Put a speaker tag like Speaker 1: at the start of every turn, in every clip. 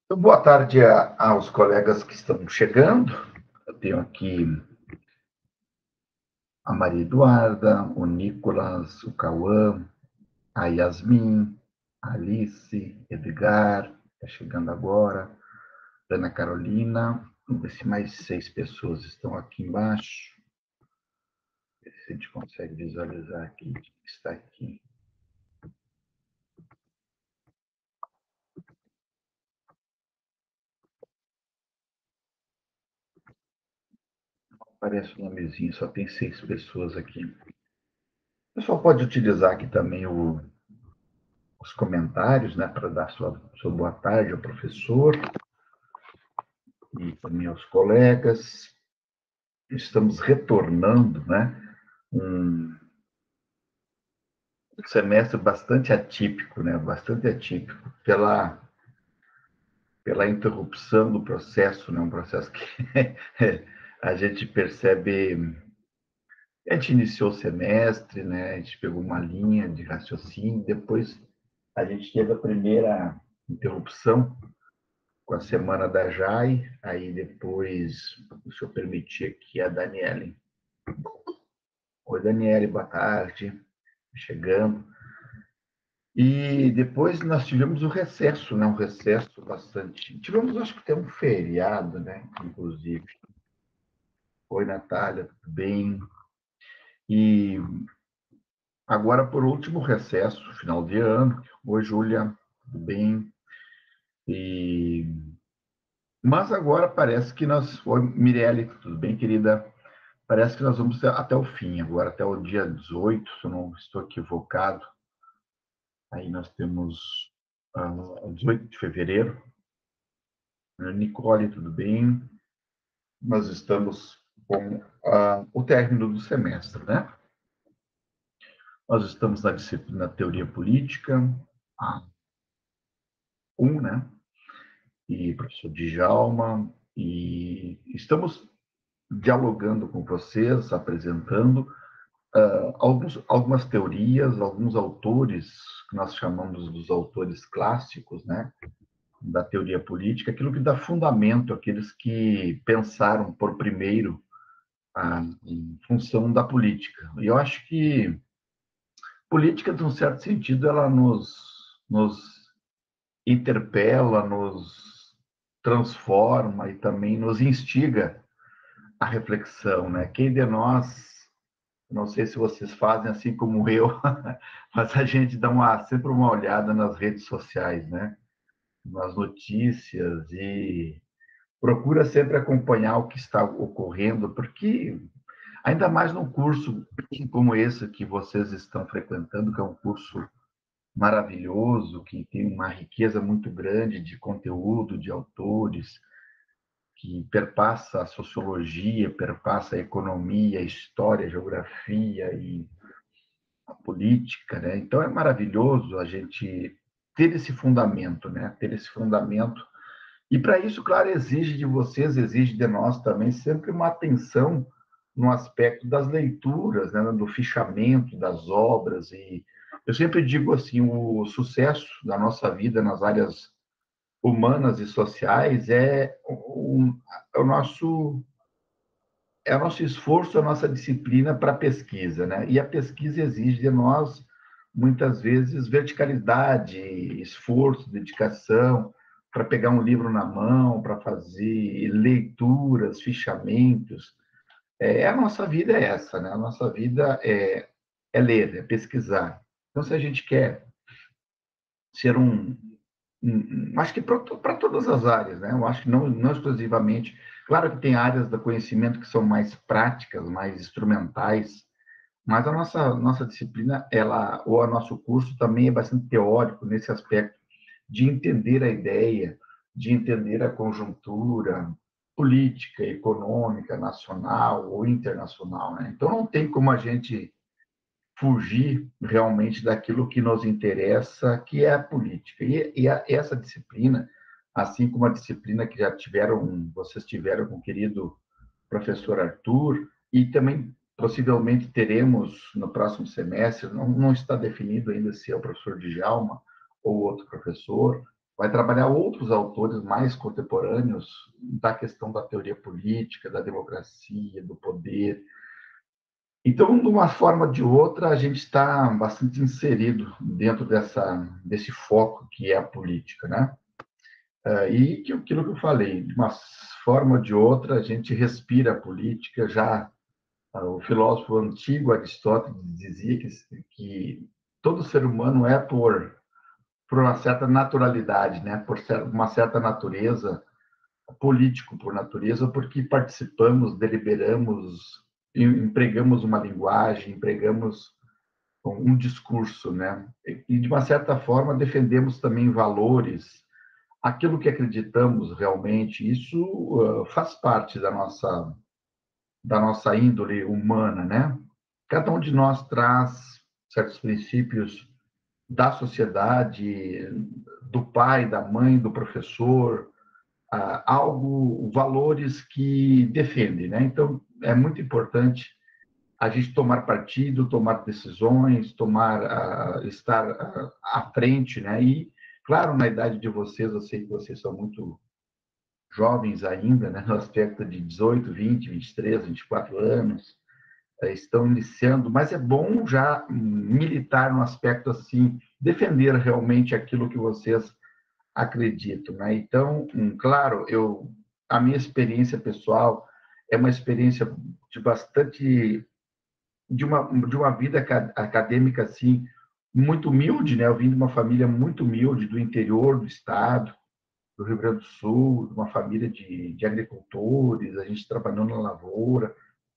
Speaker 1: Então, boa tarde aos colegas que estão chegando. Eu tenho aqui a Maria Eduarda, o Nicolas, o Cauã, a Yasmin, a Alice, Edgar, está chegando agora, Ana Carolina. Vamos ver se mais 6 pessoas estão aqui embaixo. Ver se a gente consegue visualizar aqui quem está aqui. Aparece o nomezinho, só tem 6 pessoas aqui. O pessoal pode utilizar aqui também os comentários, né, para dar sua boa tarde ao professor e também aos colegas. Estamos retornando, né, um semestre bastante atípico, né, bastante atípico pela interrupção do processo, né, um processo que a gente percebe. A gente iniciou o semestre, né, a gente pegou uma linha de raciocínio, depois a gente teve a primeira interrupção com a semana da JAI, aí depois, se eu permitir aqui, a Daniele. Oi, Daniele, boa tarde, chegando. E depois nós tivemos o recesso, né? Um recesso bastante. Tivemos, acho que até um feriado, né? Inclusive. Oi, Natália, tudo bem? E agora, por último, recesso, final de ano. Oi, Júlia, tudo bem? E... Mas agora parece que nós. Oi, Mirelle, tudo bem, querida? Parece que nós vamos até o fim, agora até o dia 18, se eu não estou equivocado. Aí nós temos 18 de fevereiro. Nicole, tudo bem? Nós estamos com o término do semestre, né? Nós estamos na disciplina Teoria Política, a 1, né? E professor Djalma, e estamos dialogando com vocês, apresentando algumas teorias, alguns autores que nós chamamos dos autores clássicos, né, da teoria política, aquilo que dá fundamento àqueles que pensaram por primeiro em função da política. E eu acho que política, de um certo sentido, ela nos interpela, nos transforma e também nos instiga à reflexão, né? Quem de nós, não sei se vocês fazem assim como eu, mas a gente dá sempre uma olhada nas redes sociais, né? Nas notícias e procura sempre acompanhar o que está ocorrendo, porque ainda mais num curso como esse que vocês estão frequentando, que é um curso maravilhoso, que tem uma riqueza muito grande de conteúdo, de autores, que perpassa a sociologia, perpassa a economia, a história, a geografia e a política, né? Então é maravilhoso a gente ter esse fundamento, né? Ter esse fundamento. E para isso, claro, exige de vocês, exige de nós também sempre uma atenção no aspecto das leituras, né? Do fichamento das obras. E eu sempre digo assim, o sucesso da nossa vida nas áreas humanas e sociais é o nosso esforço, a nossa disciplina para a pesquisa, né? E a pesquisa exige de nós, muitas vezes, verticalidade, esforço, dedicação, para pegar um livro na mão, para fazer leituras, fichamentos. A nossa vida é essa, né? A nossa vida é ler, é pesquisar. Então, se a gente quer ser acho que para todas as áreas, né? Eu acho que não exclusivamente. Claro que tem áreas do conhecimento que são mais práticas, mais instrumentais, mas a nossa disciplina, ou o nosso curso também é bastante teórico nesse aspecto de entender a ideia, de entender a conjuntura política, econômica, nacional ou internacional, né? Então não tem como a gente fugir realmente daquilo que nos interessa, que é a política. Essa disciplina, assim como a disciplina que vocês tiveram com o querido professor Arthur, e também possivelmente teremos no próximo semestre, não está definido ainda se é o professor Djalma ou outro professor, vai trabalhar outros autores mais contemporâneos da questão da teoria política, da democracia, do poder. Então, de uma forma ou de outra, a gente está bastante inserido dentro desse foco que é a política, né? E aquilo que eu falei, de uma forma ou de outra, a gente respira a política. Já o filósofo antigo Aristóteles dizia que todo ser humano é por uma certa naturalidade, né? Por uma certa natureza, político por natureza, porque participamos, deliberamos, empregamos uma linguagem, empregamos um discurso, né? E, de uma certa forma, defendemos também valores, aquilo que acreditamos realmente. Isso faz parte da nossa índole humana, né? Cada um de nós traz certos princípios da sociedade, do pai, da mãe, do professor, valores que defendem, né? Então, é muito importante a gente tomar partido, tomar decisões, estar à frente, né? E, claro, na idade de vocês, eu sei que vocês são muito jovens ainda, né? No aspecto de 18, 20, 23, 24 anos, estão iniciando, mas é bom já militar no aspecto assim, defender realmente aquilo que vocês acreditam, né? Então, claro, a minha experiência pessoal é uma experiência de bastante de uma vida acadêmica assim muito humilde, né? Eu vim de uma família muito humilde do interior do estado, do Rio Grande do Sul, de uma família de agricultores. A gente trabalhou na lavoura,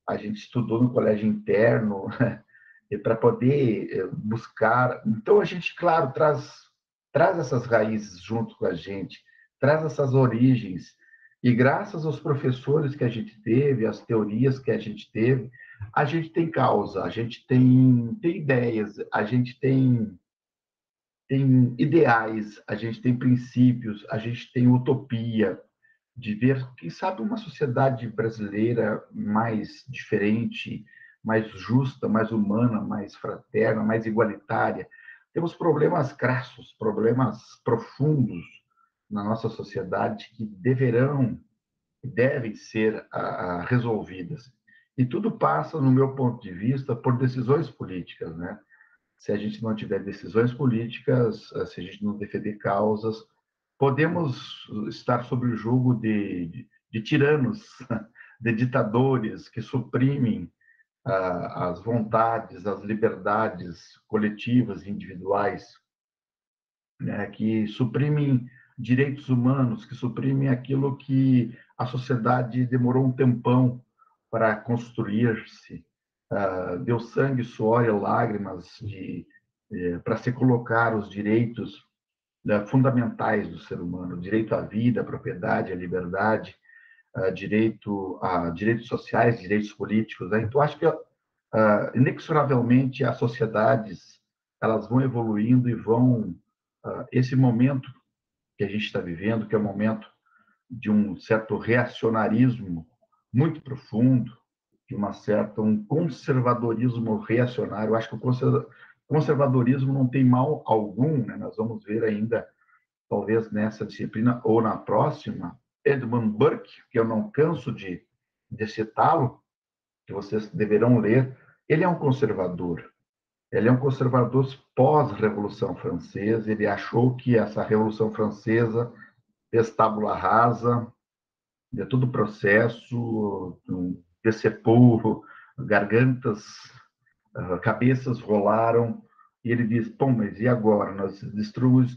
Speaker 1: a gente estudou no colégio interno para poder buscar. Então a gente, claro, traz essas raízes junto com a gente, traz essas origens. E graças aos professores que a gente teve, às teorias que a gente tem causa, a gente tem ideias, a gente tem ideais, a gente tem princípios, a gente tem utopia de ver, quem sabe, uma sociedade brasileira mais diferente, mais justa, mais humana, mais fraterna, mais igualitária. Temos problemas crassos, problemas profundos na nossa sociedade que devem ser resolvidas. E tudo passa, no meu ponto de vista, por decisões políticas, né? Se a gente não tiver decisões políticas, se a gente não defender causas, podemos estar sob o jugo de tiranos, de ditadores que suprimem as vontades, as liberdades coletivas e individuais, né, que suprimem direitos humanos, que suprimem aquilo que a sociedade demorou um tempão para construir-se. Deu sangue, suor e lágrimas para se colocar os direitos fundamentais do ser humano: o direito à vida, à propriedade, à liberdade, a direitos sociais, direitos políticos, né? Então, acho que, inexoravelmente, as sociedades elas vão evoluindo e vão... esse momento que a gente está vivendo, que é o momento de um certo reacionarismo muito profundo, de um conservadorismo reacionário. Eu acho que o conservadorismo não tem mal algum, né? Nós vamos ver ainda, talvez nessa disciplina ou na próxima, Edmund Burke, que eu não canso de citá-lo, que vocês deverão ler. Ele é um conservador. Ele é um conservador pós-Revolução Francesa. Ele achou que essa Revolução Francesa fez tábula rasa de todo o processo, decepou gargantas, cabeças rolaram. E ele diz: bom, mas e agora? Nós destruímos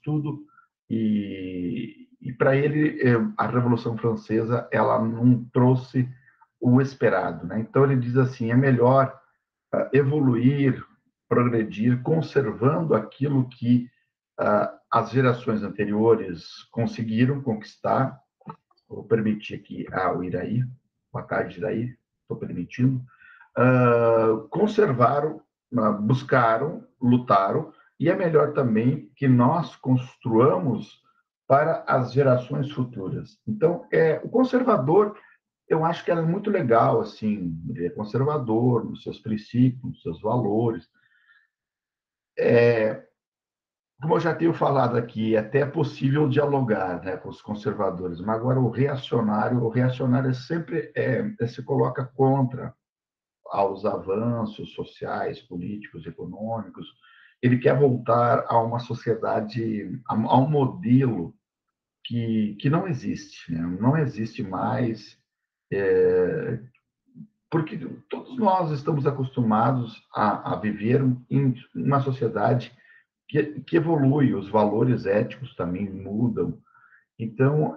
Speaker 1: tudo, e para ele a Revolução Francesa ela não trouxe o esperado, né? Então ele diz assim: é melhor evoluir, progredir, conservando aquilo que as gerações anteriores conseguiram conquistar. Vou permitir aqui o Iraí, boa tarde, Iraí, estou permitindo. Conservaram, buscaram, lutaram, e é melhor também que nós construamos para as gerações futuras. Então, o conservador, eu acho que é muito legal, assim, ele é conservador nos seus princípios, nos seus valores, como eu já tenho falado aqui, é até possível dialogar, né, com os conservadores, mas agora o reacionário sempre se coloca contra aos avanços sociais, políticos, econômicos. Ele quer voltar a uma sociedade, a um modelo que não existe, né? Não existe mais, porque todos nós estamos acostumados a viver em uma sociedade que evolui, os valores éticos também mudam. Então,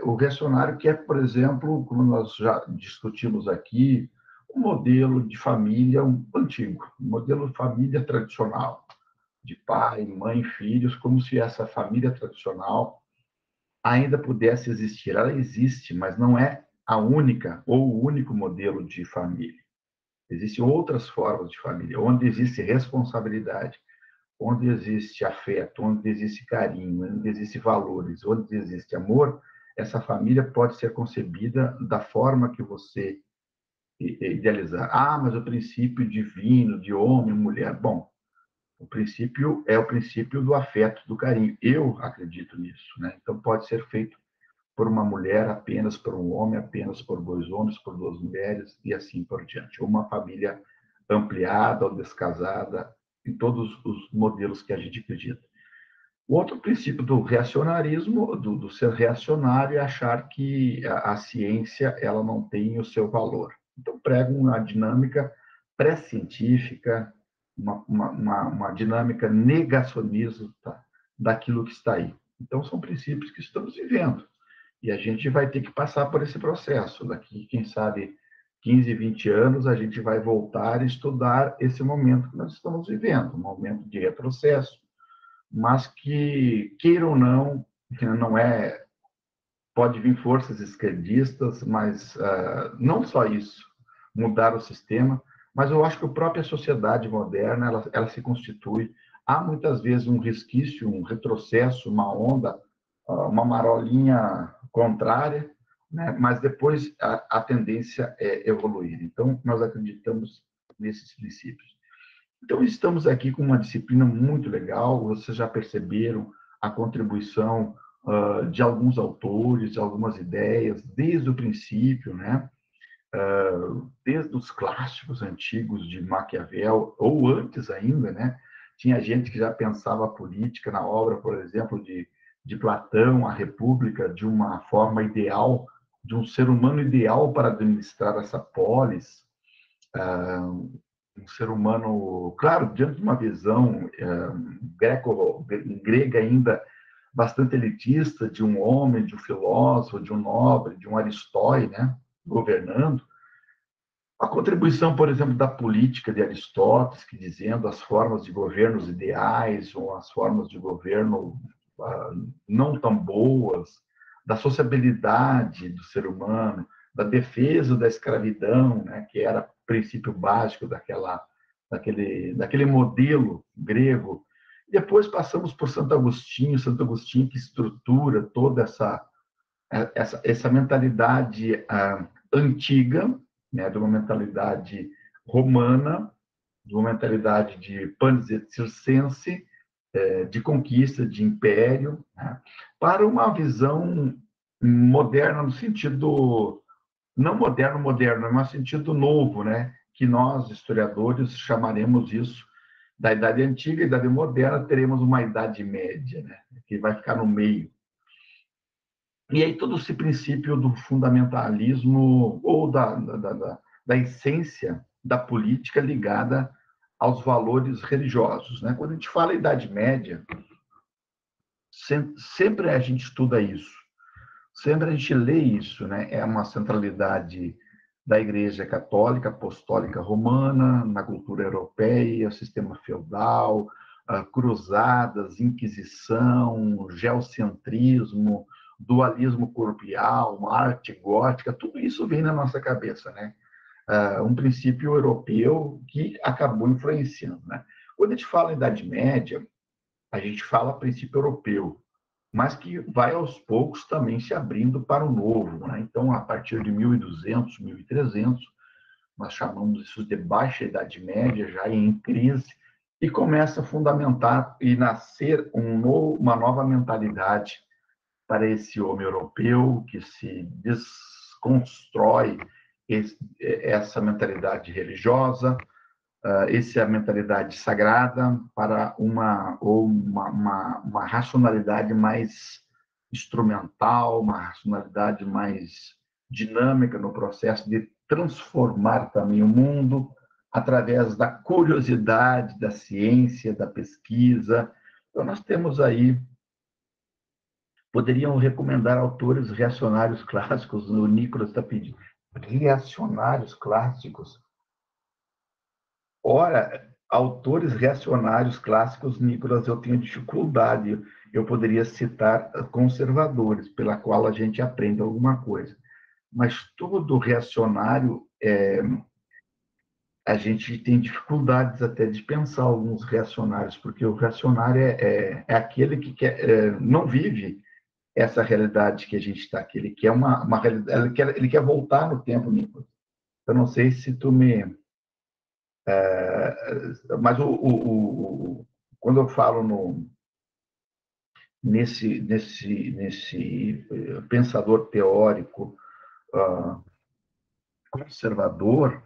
Speaker 1: o reacionário quer, por exemplo, como nós já discutimos aqui, um modelo de família antigo, um modelo de família tradicional, de pai, mãe, filhos, como se essa família tradicional ainda pudesse existir. Ela existe, mas não é a única ou o único modelo de família. Existem outras formas de família, onde existe responsabilidade, onde existe afeto, onde existe carinho, onde existe valores, onde existe amor, essa família pode ser concebida da forma que você idealizar. Ah, mas o princípio divino de homem e mulher. Bom, o princípio é o princípio do afeto, do carinho. Eu acredito nisso, né? Então pode ser feito por uma mulher apenas, por um homem apenas, por dois homens, por duas mulheres e assim por diante. Uma família ampliada ou descasada, em todos os modelos que a gente acredita. O outro princípio do reacionarismo, do ser reacionário, é achar que a ciência ela não tem o seu valor. Então, pregam uma dinâmica pré-científica, uma dinâmica negacionista daquilo que está aí. Então, são princípios que estamos vivendo. E a gente vai ter que passar por esse processo. Daqui, quem sabe, 15, 20 anos, a gente vai voltar a estudar esse momento que nós estamos vivendo, um momento de retrocesso, mas que, queira ou não, não é, pode vir forças esquerdistas, mas não só isso, mudar o sistema, mas eu acho que a própria sociedade moderna, ela se constitui, há muitas vezes um resquício, um retrocesso, uma onda, uma marolinha contrária, né? Mas depois a tendência é evoluir. Então, nós acreditamos nesses princípios. Então, estamos aqui com uma disciplina muito legal, vocês já perceberam a contribuição de alguns autores, de algumas ideias, desde o princípio, né? Desde os clássicos antigos de Maquiavel, ou antes ainda, né? Tinha gente que já pensava a política na obra, por exemplo, de Platão, a República, de uma forma ideal, de um ser humano ideal para administrar essa polis, um ser humano, claro, diante de uma visão grega ainda bastante elitista, de um homem, de um filósofo, de um nobre, de um Aristói, né, governando. A contribuição, por exemplo, da política de Aristóteles, que dizendo as formas de governos ideais ou as formas de governo não tão boas, da sociabilidade do ser humano, da defesa da escravidão, né, que era princípio básico daquele modelo grego. Depois passamos por Santo Agostinho que estrutura toda essa mentalidade antiga, né, de uma mentalidade romana, de uma mentalidade de panis et circense, de conquista, de império, né, para uma visão moderna no sentido não moderno, moderno, mas no sentido novo, né, que nós historiadores chamaremos isso da Idade Antiga, Idade Moderna, teremos uma Idade Média, né, que vai ficar no meio. E aí todo esse princípio do fundamentalismo ou da essência da política ligada aos valores religiosos, né? Quando a gente fala Idade Média, sempre a gente estuda isso, sempre a gente lê isso, né? É uma centralidade da Igreja Católica Apostólica Romana na cultura europeia, sistema feudal, cruzadas, inquisição, geocentrismo, dualismo corporeal, arte gótica, tudo isso vem na nossa cabeça, né? Um princípio europeu que acabou influenciando, né? Quando a gente fala em Idade Média, a gente fala princípio europeu, mas que vai aos poucos também se abrindo para o novo, né? Então, a partir de 1200, 1300, nós chamamos isso de Baixa Idade Média, já em crise, e começa a fundamentar e nascer uma nova mentalidade para esse homem europeu que se desconstrói essa mentalidade religiosa, essa mentalidade sagrada para uma racionalidade mais instrumental, uma racionalidade mais dinâmica no processo de transformar também o mundo através da curiosidade, da ciência, da pesquisa. Então, nós temos aí, poderiam recomendar autores reacionários clássicos, o Nicolas está pedindo, reacionários clássicos. Ora, autores reacionários clássicos, Nicolas, eu tenho dificuldade. Eu poderia citar conservadores, pela qual a gente aprende alguma coisa. Mas todo reacionário, a gente tem dificuldades até de pensar alguns reacionários, porque o reacionário é aquele que não vive essa realidade que a gente está aqui. Ele quer uma realidade, ele quer voltar no tempo, Nicolas. Eu não sei se tu me... mas quando eu falo nesse pensador teórico conservador,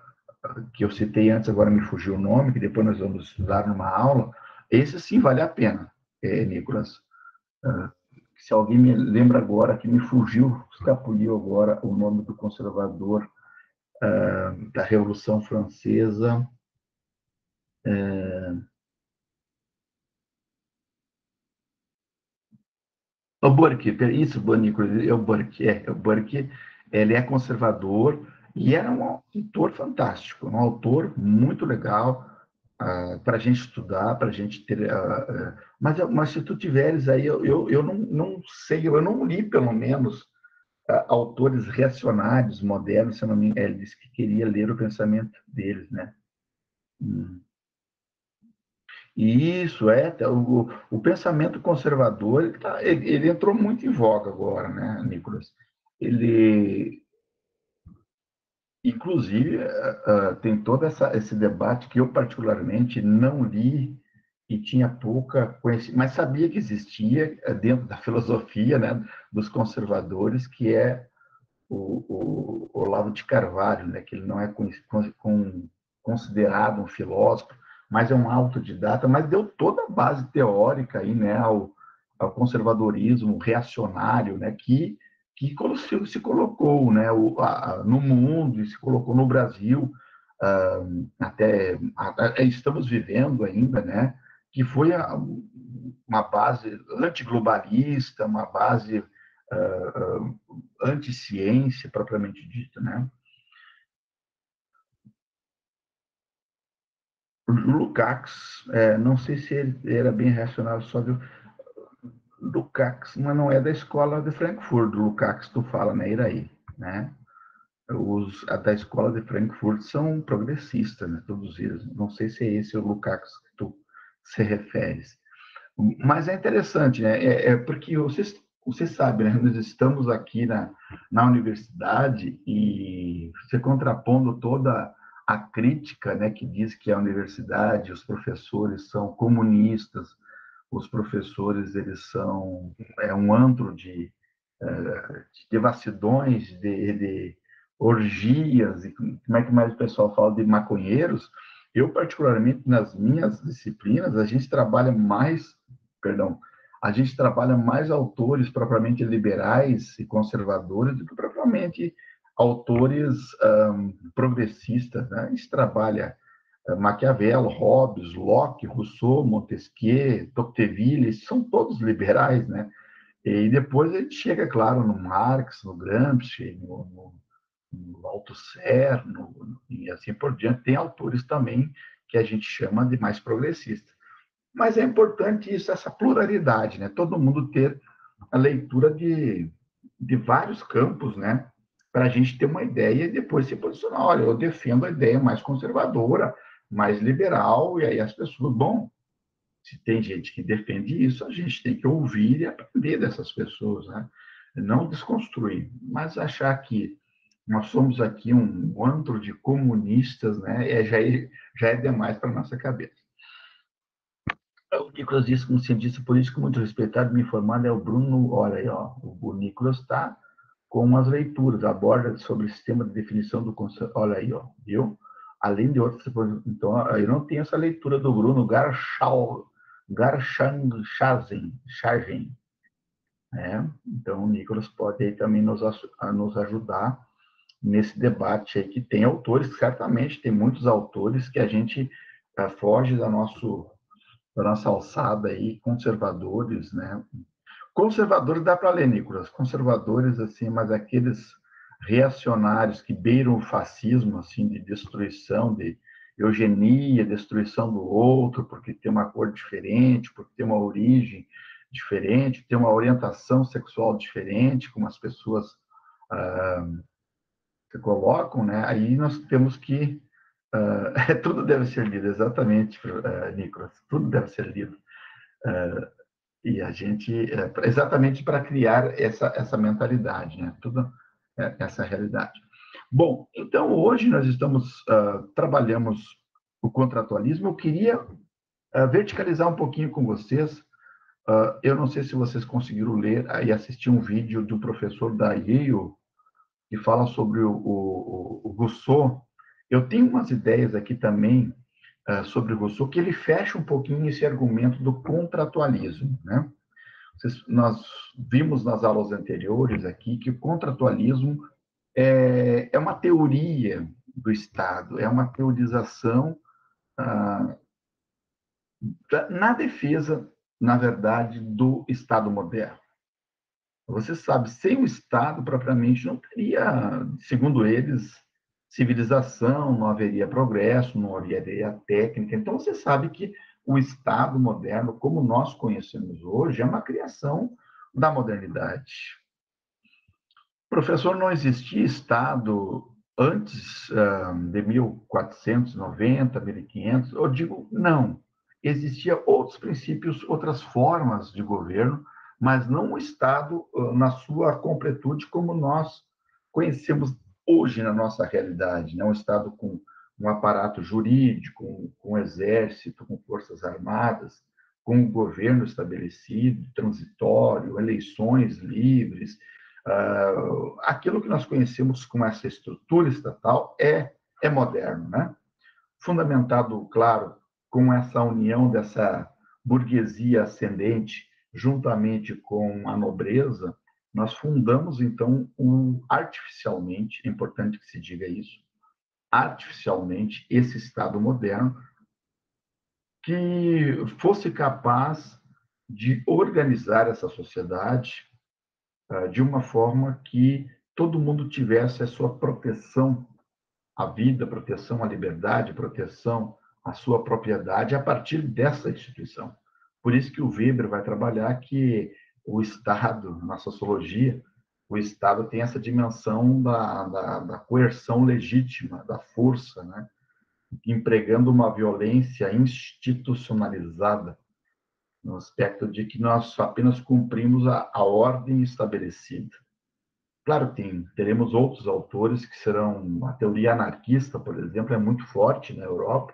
Speaker 1: que eu citei antes, agora me fugiu o nome, que depois nós vamos estudar numa aula, esse sim vale a pena, Nicolas. Se alguém me lembra agora, que me fugiu, escapuliu agora o nome do conservador da Revolução Francesa. O Burke, isso, Nicolas, é o Burke, ele é conservador e era um autor fantástico, um autor muito legal para a gente estudar, para a gente ter... mas se tu tiveres aí, eu não sei, eu não li, pelo menos, autores reacionários, modernos, se não me engano, ele disse que queria ler o pensamento deles, né? Isso, o pensamento conservador, ele entrou muito em voga agora, né, Nicolas? Ele, inclusive, tem todo esse debate que eu particularmente não li e tinha pouca conhecimento, mas sabia que existia dentro da filosofia, né, dos conservadores, que é o Olavo de Carvalho, né, que ele não é considerado um filósofo, mas é um autodidata, mas deu toda a base teórica aí, né, ao conservadorismo reacionário, né, que se colocou, né, no mundo e se colocou no Brasil, até estamos vivendo ainda, né, que foi uma base antiglobalista, uma base anti-ciência propriamente dita, né? O Lukács, não sei se ele era bem reacionário só do Lukács, mas não é da escola de Frankfurt, do Lukács tu fala, né, Iraí, né? Da escola de Frankfurt são progressistas, né, todos eles. Não sei se é esse o Lukács que tu se referes. Mas é interessante, né? Porque você sabe, né? Nós estamos aqui na universidade e você contrapondo toda a crítica, né, que diz que a universidade, os professores são comunistas, os professores eles são um antro de devassidões, de orgias, e como é que mais o pessoal fala de maconheiros. Eu, particularmente, nas minhas disciplinas, a gente trabalha mais autores propriamente liberais e conservadores do que propriamente autores progressistas, né? A gente trabalha Maquiavel, Hobbes, Locke, Rousseau, Montesquieu, Tocqueville, são todos liberais, né? E depois a gente chega, claro, no Marx, no Gramsci, no Althusser, e assim por diante. Tem autores também que a gente chama de mais progressistas. Mas é importante isso, essa pluralidade, né? Todo mundo ter a leitura de vários campos, né? Para a gente ter uma ideia e depois se posicionar. Olha, eu defendo a ideia mais conservadora, mais liberal, e aí as pessoas, bom, se tem gente que defende isso, a gente tem que ouvir e aprender dessas pessoas, né? Não desconstruir, mas achar que nós somos aqui um antro de comunistas, né? Já é demais para nossa cabeça. O Nicolas disse que um cientista político muito respeitado e me informado é o Bruno. Olha aí, ó, o Nicolas está com as leituras, aborda sobre o sistema de definição do conceito. Olha aí, ó, viu? Além de outras. Então, eu não tenho essa leitura do Bruno Garchanchazen, né? Então, o Nicolas pode aí também nos ajudar nesse debate aí, que tem autores, certamente tem muitos autores que a gente foge da nossa alçada aí, conservadores, né? Conservadores dá para ler, Nicolas, conservadores, assim, mas aqueles reacionários que beiram o fascismo, assim, de destruição, de eugenia, destruição do outro, porque tem uma cor diferente, porque tem uma origem diferente, tem uma orientação sexual diferente, como as pessoas se colocam, né? Aí nós temos que tudo deve ser lido, exatamente, Nicolas, tudo deve ser lido. E a gente, exatamente para criar essa mentalidade, né? Tudo essa realidade. Bom, então hoje nós trabalhamos o contratualismo. Eu queria verticalizar um pouquinho com vocês. Eu não sei se vocês conseguiram ler e assistir um vídeo do professor da Yale que fala sobre o Rousseau. Eu tenho umas ideias aqui também sobre o Rousseau que ele fecha um pouquinho esse argumento do contratualismo, né? Nós vimos nas aulas anteriores aqui que o contratualismo é uma teoria do Estado, é uma teorização na defesa, na verdade, do Estado moderno. Você sabe, sem o Estado, propriamente, não teria, segundo eles, civilização, não haveria progresso, não haveria técnica. Então, você sabe que o Estado moderno, como nós conhecemos hoje, é uma criação da modernidade. Professor, não existia Estado antes de 1490, 1500? Eu digo, não. Existia outros princípios, outras formas de governo, mas não o Estado na sua completude como nós conhecemos hoje na nossa realidade, né? Um Estado com um aparato jurídico, com exército, com forças armadas, com um governo estabelecido, transitório, eleições livres. Aquilo que nós conhecemos como essa estrutura estatal é moderno, né? Fundamentado, claro, com essa união dessa burguesia ascendente juntamente com a nobreza, nós fundamos, então, artificialmente, é importante que se diga isso, artificialmente, esse Estado moderno que fosse capaz de organizar essa sociedade de uma forma que todo mundo tivesse a sua proteção à vida, proteção à liberdade, proteção à sua propriedade a partir dessa instituição. Por isso que o Weber vai trabalhar que o Estado, na sociologia, o Estado tem essa dimensão da coerção legítima, da força, né? Empregando uma violência institucionalizada, no aspecto de que nós apenas cumprimos a ordem estabelecida. Claro, teremos outros autores que serão... A teoria anarquista, por exemplo, é muito forte na Europa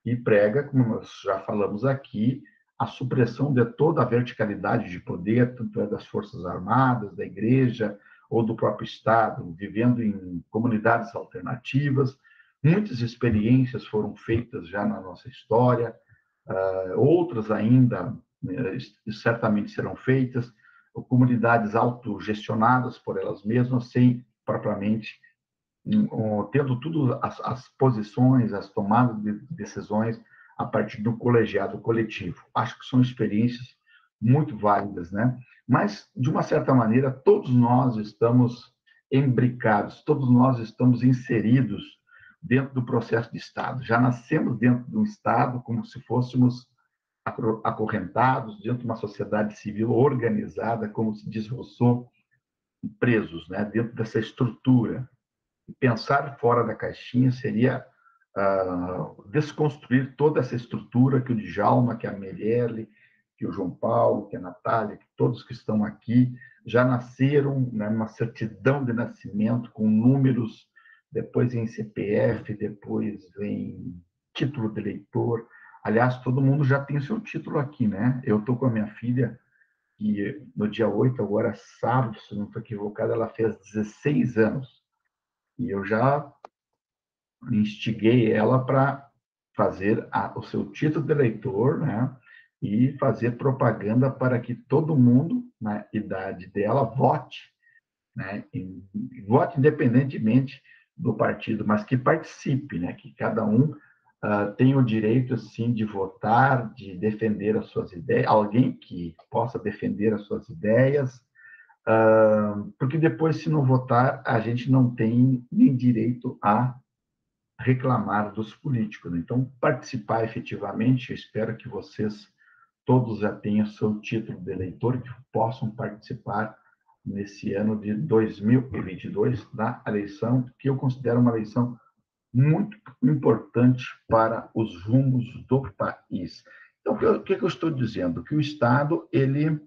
Speaker 1: e prega, como nós já falamos aqui, a supressão de toda a verticalidade de poder, tanto é das forças armadas, da igreja ou do próprio Estado, vivendo em comunidades alternativas. Muitas experiências foram feitas já na nossa história, outras ainda certamente serão feitas, comunidades autogestionadas por elas mesmas, sem propriamente tendo tudo as posições, as tomadas de decisões a partir do colegiado coletivo. Acho que são experiências muito válidas, né? Mas, de uma certa maneira, todos nós estamos embricados, todos nós estamos inseridos dentro do processo de Estado. Já nascemos dentro de um Estado como se fôssemos acorrentados dentro de uma sociedade civil organizada, como se diz Rousseau, presos, né, dentro dessa estrutura. E pensar fora da caixinha seria desconstruir toda essa estrutura que o Djalma, que a Meireles, que o João Paulo, que a Natália, que todos que estão aqui já nasceram, né, numa certidão de nascimento com números, depois vem CPF, depois vem título de eleitor, Aliás, todo mundo já tem o seu título aqui, né? Eu estou com a minha filha, que no dia 8, agora sábado, se não estou equivocado, ela fez 16 anos. E eu já instiguei ela para fazer o seu título de eleitor, né? E fazer propaganda para que todo mundo, na idade dela, vote, né? Vote independentemente do partido, mas que participe, né? Que cada um tem o direito, sim, de votar, de defender as suas ideias, alguém que possa defender as suas ideias, porque depois, se não votar, a gente não tem nem direito a reclamar dos políticos, né? Então, participar efetivamente, eu espero que vocês todos já tenham seu título de eleitor, que possam participar nesse ano de 2022 da eleição, que eu considero uma eleição muito importante para os rumos do país. Então, o que eu estou dizendo? Que o Estado, ele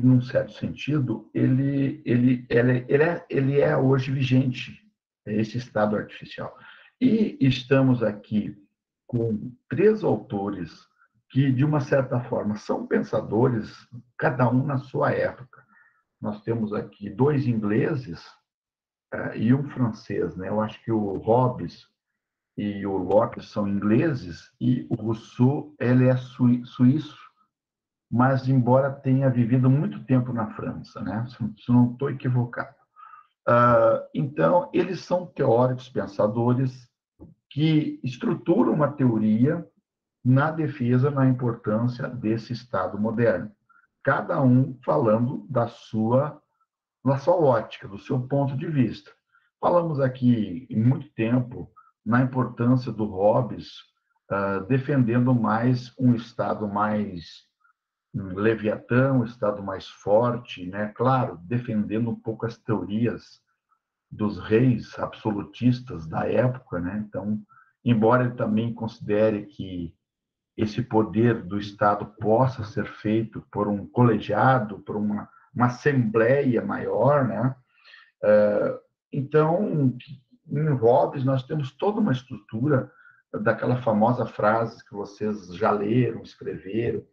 Speaker 1: num certo sentido, ele é hoje vigente, esse Estado artificial. E estamos aqui com três autores que, de uma certa forma, são pensadores, cada um na sua época. Nós temos aqui dois ingleses e um francês, né? Eu acho que o Hobbes e o Locke são ingleses e o Rousseau, ele é suíço, mas embora tenha vivido muito tempo na França, né? Se não estou equivocado. Então, eles são teóricos, pensadores que estruturam uma teoria na defesa, na importância desse Estado moderno. Cada um falando da sua ótica, do seu ponto de vista. Falamos aqui, em muito tempo, na importância do Hobbes, defendendo mais um Estado mais leviatã, um Estado mais forte, né? Claro, defendendo um pouco as teorias dos reis absolutistas da época, né? Então, embora ele também considere que esse poder do Estado possa ser feito por um colegiado, por uma assembleia maior, né? Então, em Hobbes, nós temos toda uma estrutura daquela famosa frase que vocês já leram, escreveram,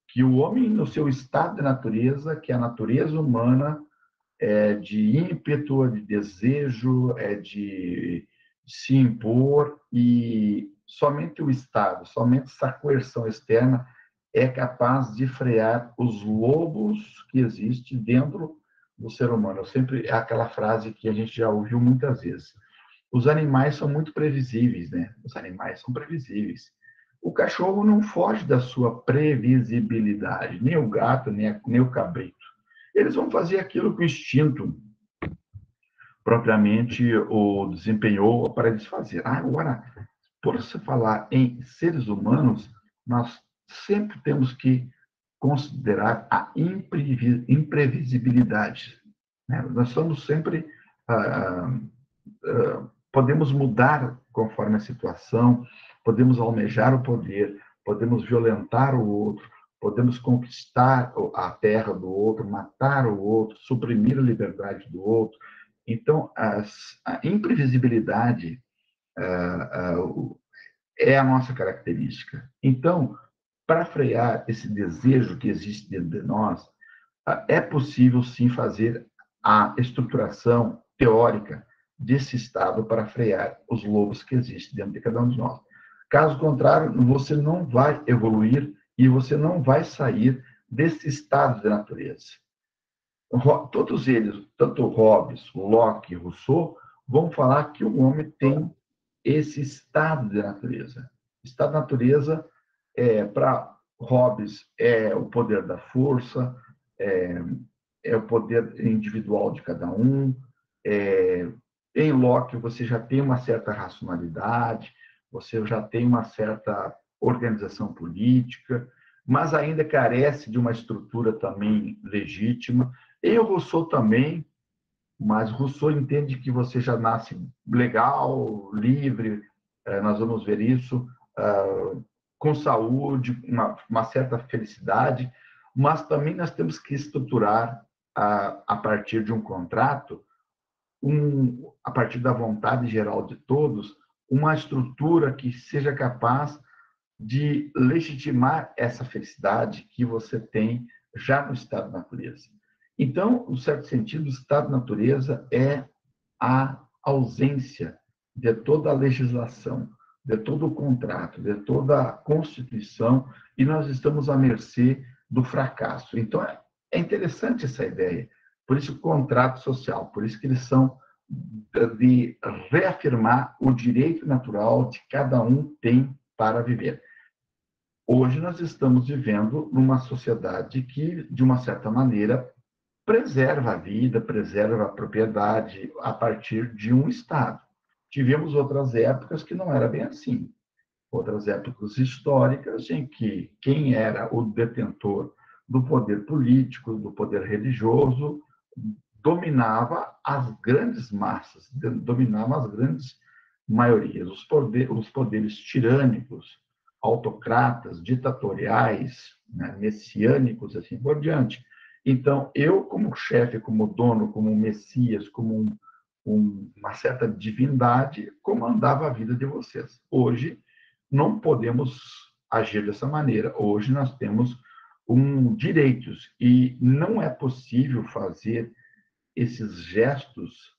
Speaker 1: que o homem, no seu estado de natureza, que é a natureza humana, é de ímpeto, é de desejo, é de se impor, e somente o Estado, somente essa coerção externa é capaz de frear os lobos que existem dentro do ser humano. Sempre é aquela frase que a gente já ouviu muitas vezes. Os animais são muito previsíveis, né? Os animais são previsíveis. O cachorro não foge da sua previsibilidade, nem o gato, nem o cabrito. Eles vão fazer aquilo que o instinto propriamente o desempenhou para eles fazer. Agora, por se falar em seres humanos, nós sempre temos que considerar a imprevisibilidade, né? Nós somos sempre podemos mudar conforme a situação, podemos almejar o poder, podemos violentar o outro, podemos conquistar a terra do outro, matar o outro, suprimir a liberdade do outro. Então, a imprevisibilidade é a nossa característica. Então, para frear esse desejo que existe dentro de nós, é possível sim fazer a estruturação teórica desse Estado para frear os lobos que existem dentro de cada um de nós. Caso contrário, você não vai evoluir e você não vai sair desse estado de natureza. Todos eles, tanto Hobbes, Locke, Rousseau, vão falar que o homem tem esse estado de natureza. Estado de natureza, para Hobbes, é o poder da força, é, é o poder individual de cada um. Em Locke, você já tem uma certa racionalidade, você já tem uma certa organização política, mas ainda carece de uma estrutura também legítima. E o Rousseau também, mas Rousseau entende que você já nasce legal, livre, nós vamos ver isso, com saúde, uma certa felicidade, mas também nós temos que estruturar, a partir de um contrato, a partir da vontade geral de todos, uma estrutura que seja capaz de legitimar essa felicidade que você tem já no estado de natureza. Então, no certo sentido, o estado de natureza é a ausência de toda a legislação, de todo o contrato, de toda a Constituição, e nós estamos à mercê do fracasso. Então, é interessante essa ideia. Por isso, o contrato social, por isso que eles são de reafirmar o direito natural de cada um tem para viver. Hoje nós estamos vivendo numa sociedade que, de uma certa maneira, preserva a vida, preserva a propriedade a partir de um Estado. Tivemos outras épocas que não era bem assim. Outras épocas históricas em que quem era o detentor do poder político, do poder religioso, dominava as grandes massas, dominava as grandes maiorias, os poderes tirânicos, autocratas, ditatoriais, né, messiânicos, assim por diante. Então, eu, como chefe, como dono, como messias, como uma certa divindade, comandava a vida de vocês. Hoje, não podemos agir dessa maneira. Hoje, nós temos direitos e não é possível fazer esses gestos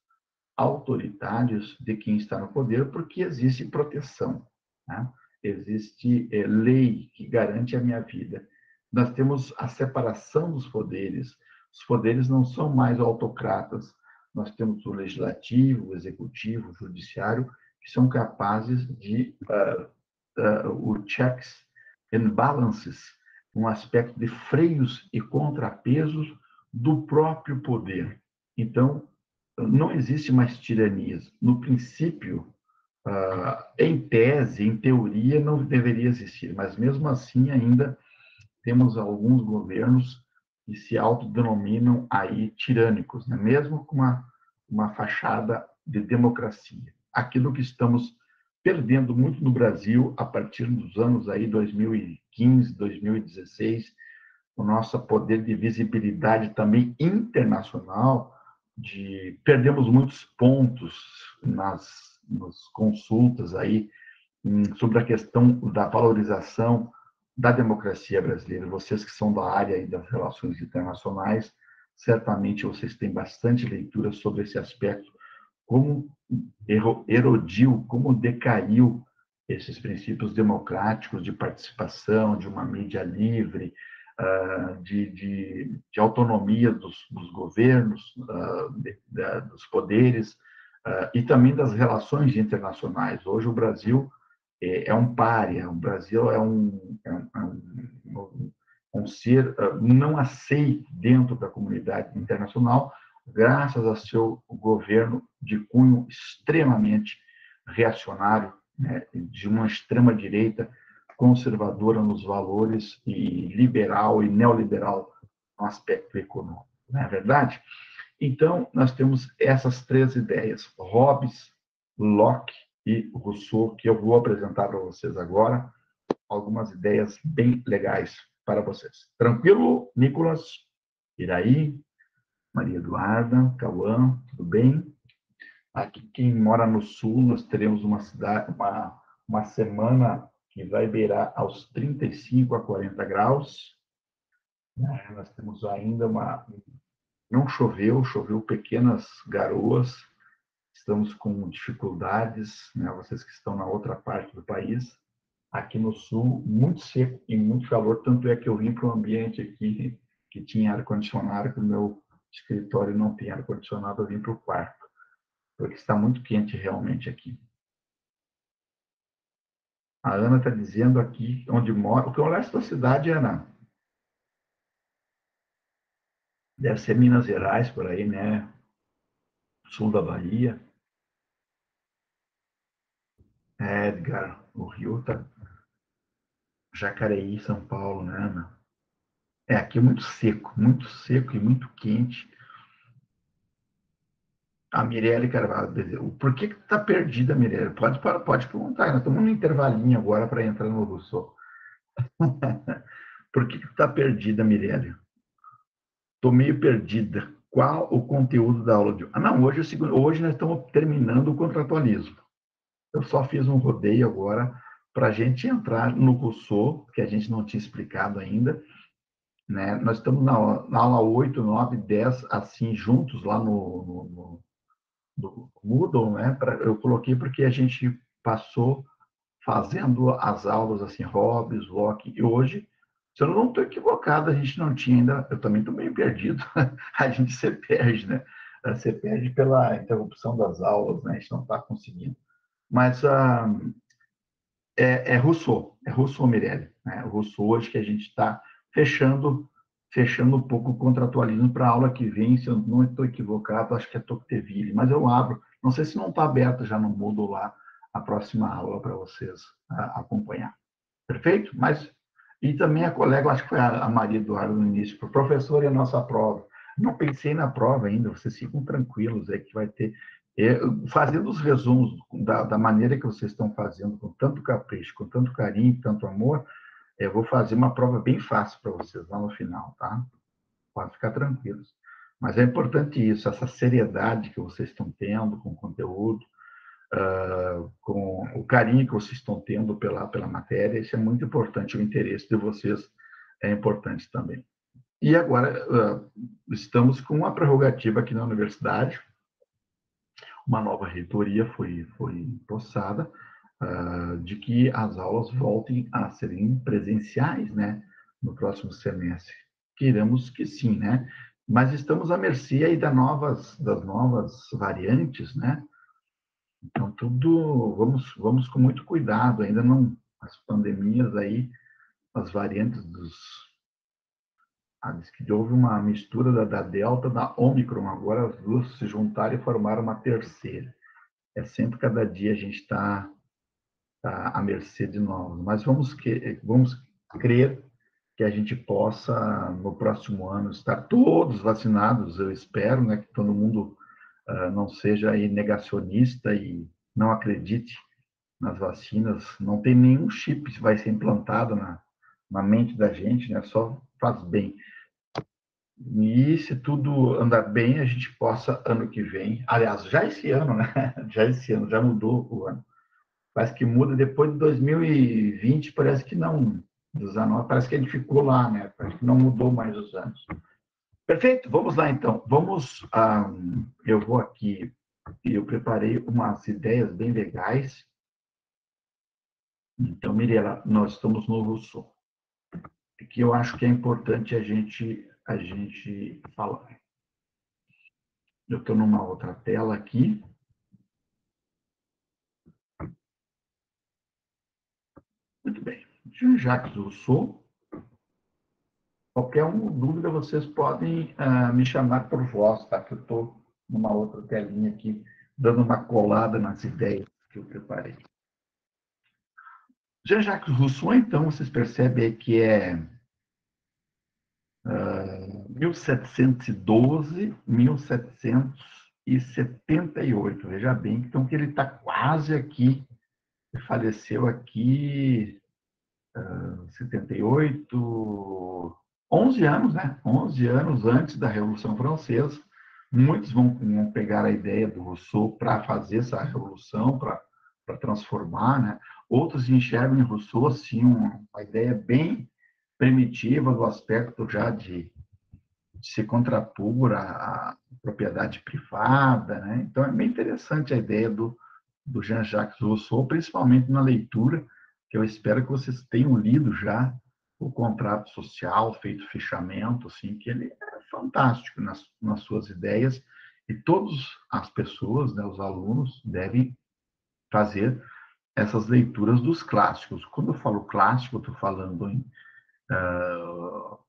Speaker 1: autoritários de quem está no poder, porque existe proteção, né? Existe lei que garante a minha vida. Nós temos a separação dos poderes. Os poderes não são mais autocratas. Nós temos o legislativo, o executivo, o judiciário, que são capazes de o checks and balances, um aspecto de freios e contrapesos do próprio poder. Então, não existe mais tiranias. No princípio, em tese, em teoria, não deveria existir, mas mesmo assim ainda temos alguns governos que se autodenominam aí tirânicos, né? Mesmo com uma fachada de democracia. Aquilo que estamos perdendo muito no Brasil a partir dos anos aí 2015, 2016, o nosso poder de visibilidade também internacional, perdemos muitos pontos nas consultas aí sobre a questão da valorização da democracia brasileira. Vocês que são da área aí das relações internacionais, certamente vocês têm bastante leitura sobre esse aspecto, como erodiu, como decaiu esses princípios democráticos de participação, de uma mídia livre, de autonomia dos governos, dos poderes, e também das relações internacionais. Hoje o Brasil é um pária, o Brasil é um ser não aceito dentro da comunidade internacional, graças ao seu governo de cunho extremamente reacionário, né, de uma extrema-direita conservadora nos valores e liberal e neoliberal no aspecto econômico. Não é verdade? Então, nós temos essas três ideias, Hobbes, Locke e Rousseau, que eu vou apresentar para vocês agora, algumas ideias bem legais para vocês. Tranquilo, Nicolas? Iraí? Maria Eduarda? Cauã? Tudo bem? Aqui, quem mora no sul, nós teremos uma semana que vai beirar aos 35 a 40 graus. Nós temos ainda não choveu, choveu pequenas garoas, estamos com dificuldades, né? Vocês que estão na outra parte do país. Aqui no sul, muito seco e muito calor, tanto é que eu vim para um ambiente aqui que tinha ar-condicionado, que o meu escritório não tem ar-condicionado, eu vim para o quarto, porque está muito quente realmente aqui. A Ana está dizendo aqui onde mora, o que é o leste da cidade, Ana? Deve ser Minas Gerais, por aí, né? Sul da Bahia. Edgar, o Rio tá Jacareí, São Paulo, né, Ana? Aqui é muito seco e muito quente. A Mirelle Carvalho, por que está perdida, Mirelle? Pode perguntar, nós estamos no intervalinho agora para entrar no Rousseau. Por que está perdida, Mirelle? Estou meio perdida. Qual o conteúdo da aula de hoje? Não, hoje nós estamos terminando o contratualismo. Eu só fiz um rodeio agora para a gente entrar no Rousseau, que a gente não tinha explicado ainda, né? Nós estamos na aula 8, 9, 10, assim, juntos lá no Moodle, né? Eu coloquei porque a gente passou fazendo as aulas assim, Hobbes, Locke, e hoje, se eu não estou equivocado, a gente não tinha ainda, eu também estou meio perdido, a gente se perde, né? Você perde pela interrupção das aulas, né? A gente não está conseguindo. Mas é Rousseau, Mirelle, né? O Rousseau hoje que a gente está fechando um pouco o contratualismo para a aula que vem, se eu não estou equivocado, acho que é Tocqueville, mas eu abro, não sei se não está aberto já no Moodle lá a próxima aula para vocês acompanhar. Perfeito? Mas, e também a colega, acho que foi a Maria Eduardo no início, professor, e a nossa prova. Não pensei na prova ainda, vocês ficam tranquilos aí que vai ter. Fazendo os resumos da maneira que vocês estão fazendo, com tanto capricho, com tanto carinho, tanto amor, eu vou fazer uma prova bem fácil para vocês lá no final, tá? Pode ficar tranquilos. Mas é importante isso, essa seriedade que vocês estão tendo com o conteúdo, com o carinho que vocês estão tendo pela matéria, isso é muito importante, o interesse de vocês é importante também. E agora, estamos com uma prerrogativa aqui na universidade, uma nova reitoria foi possada, de que as aulas voltem a serem presenciais, né, no próximo semestre. Queremos que sim, né? Mas estamos à mercê aí das novas variantes, né? Então, vamos com muito cuidado, ainda não, as pandemias aí, as variantes diz que houve uma mistura da Delta, da Omicron, agora as duas se juntaram e formaram uma terceira. É sempre, cada dia, a gente está à mercê de novos, mas vamos crer que a gente possa, no próximo ano, estar todos vacinados, eu espero, né, que todo mundo não seja aí negacionista e não acredite nas vacinas, não tem nenhum chip que vai ser implantado na mente da gente, né? Só faz bem. E se tudo andar bem, a gente possa, ano que vem, aliás, já esse ano, né? Já esse ano, já mudou o ano. Parece que muda depois de 2020, parece que não, 19, parece que a gente ficou lá, né? Parece que não mudou mais os anos. Perfeito, vamos lá então. Eu vou aqui, eu preparei umas ideias bem legais. Então, Mirela, nós estamos no Rousseau, que eu acho que é importante a gente falar. Eu estou numa outra tela aqui. Muito bem. Jean-Jacques Rousseau. Qualquer dúvida, vocês podem me chamar por voz, tá? Que eu estou numa outra telinha aqui, dando uma colada nas ideias que eu preparei. Jean-Jacques Rousseau, então, vocês percebem que é 1712, 1778. Veja bem, então, que ele está quase aqui, ele faleceu aqui 78, 11 anos, né? 11 anos antes da Revolução Francesa. Muitos vão pegar a ideia do Rousseau para fazer essa revolução, para transformar, né? Outros enxergam em Rousseau assim uma ideia bem primitiva do aspecto já de se contrapor à propriedade privada, né? Então é bem interessante a ideia do Jean-Jacques Rousseau, principalmente na leitura, que eu espero que vocês tenham lido já o Contrato Social, feito fechamento, assim, que ele é fantástico nas suas ideias, e todas as pessoas, né, os alunos, devem fazer essas leituras dos clássicos. Quando eu falo clássico, eu estou falando em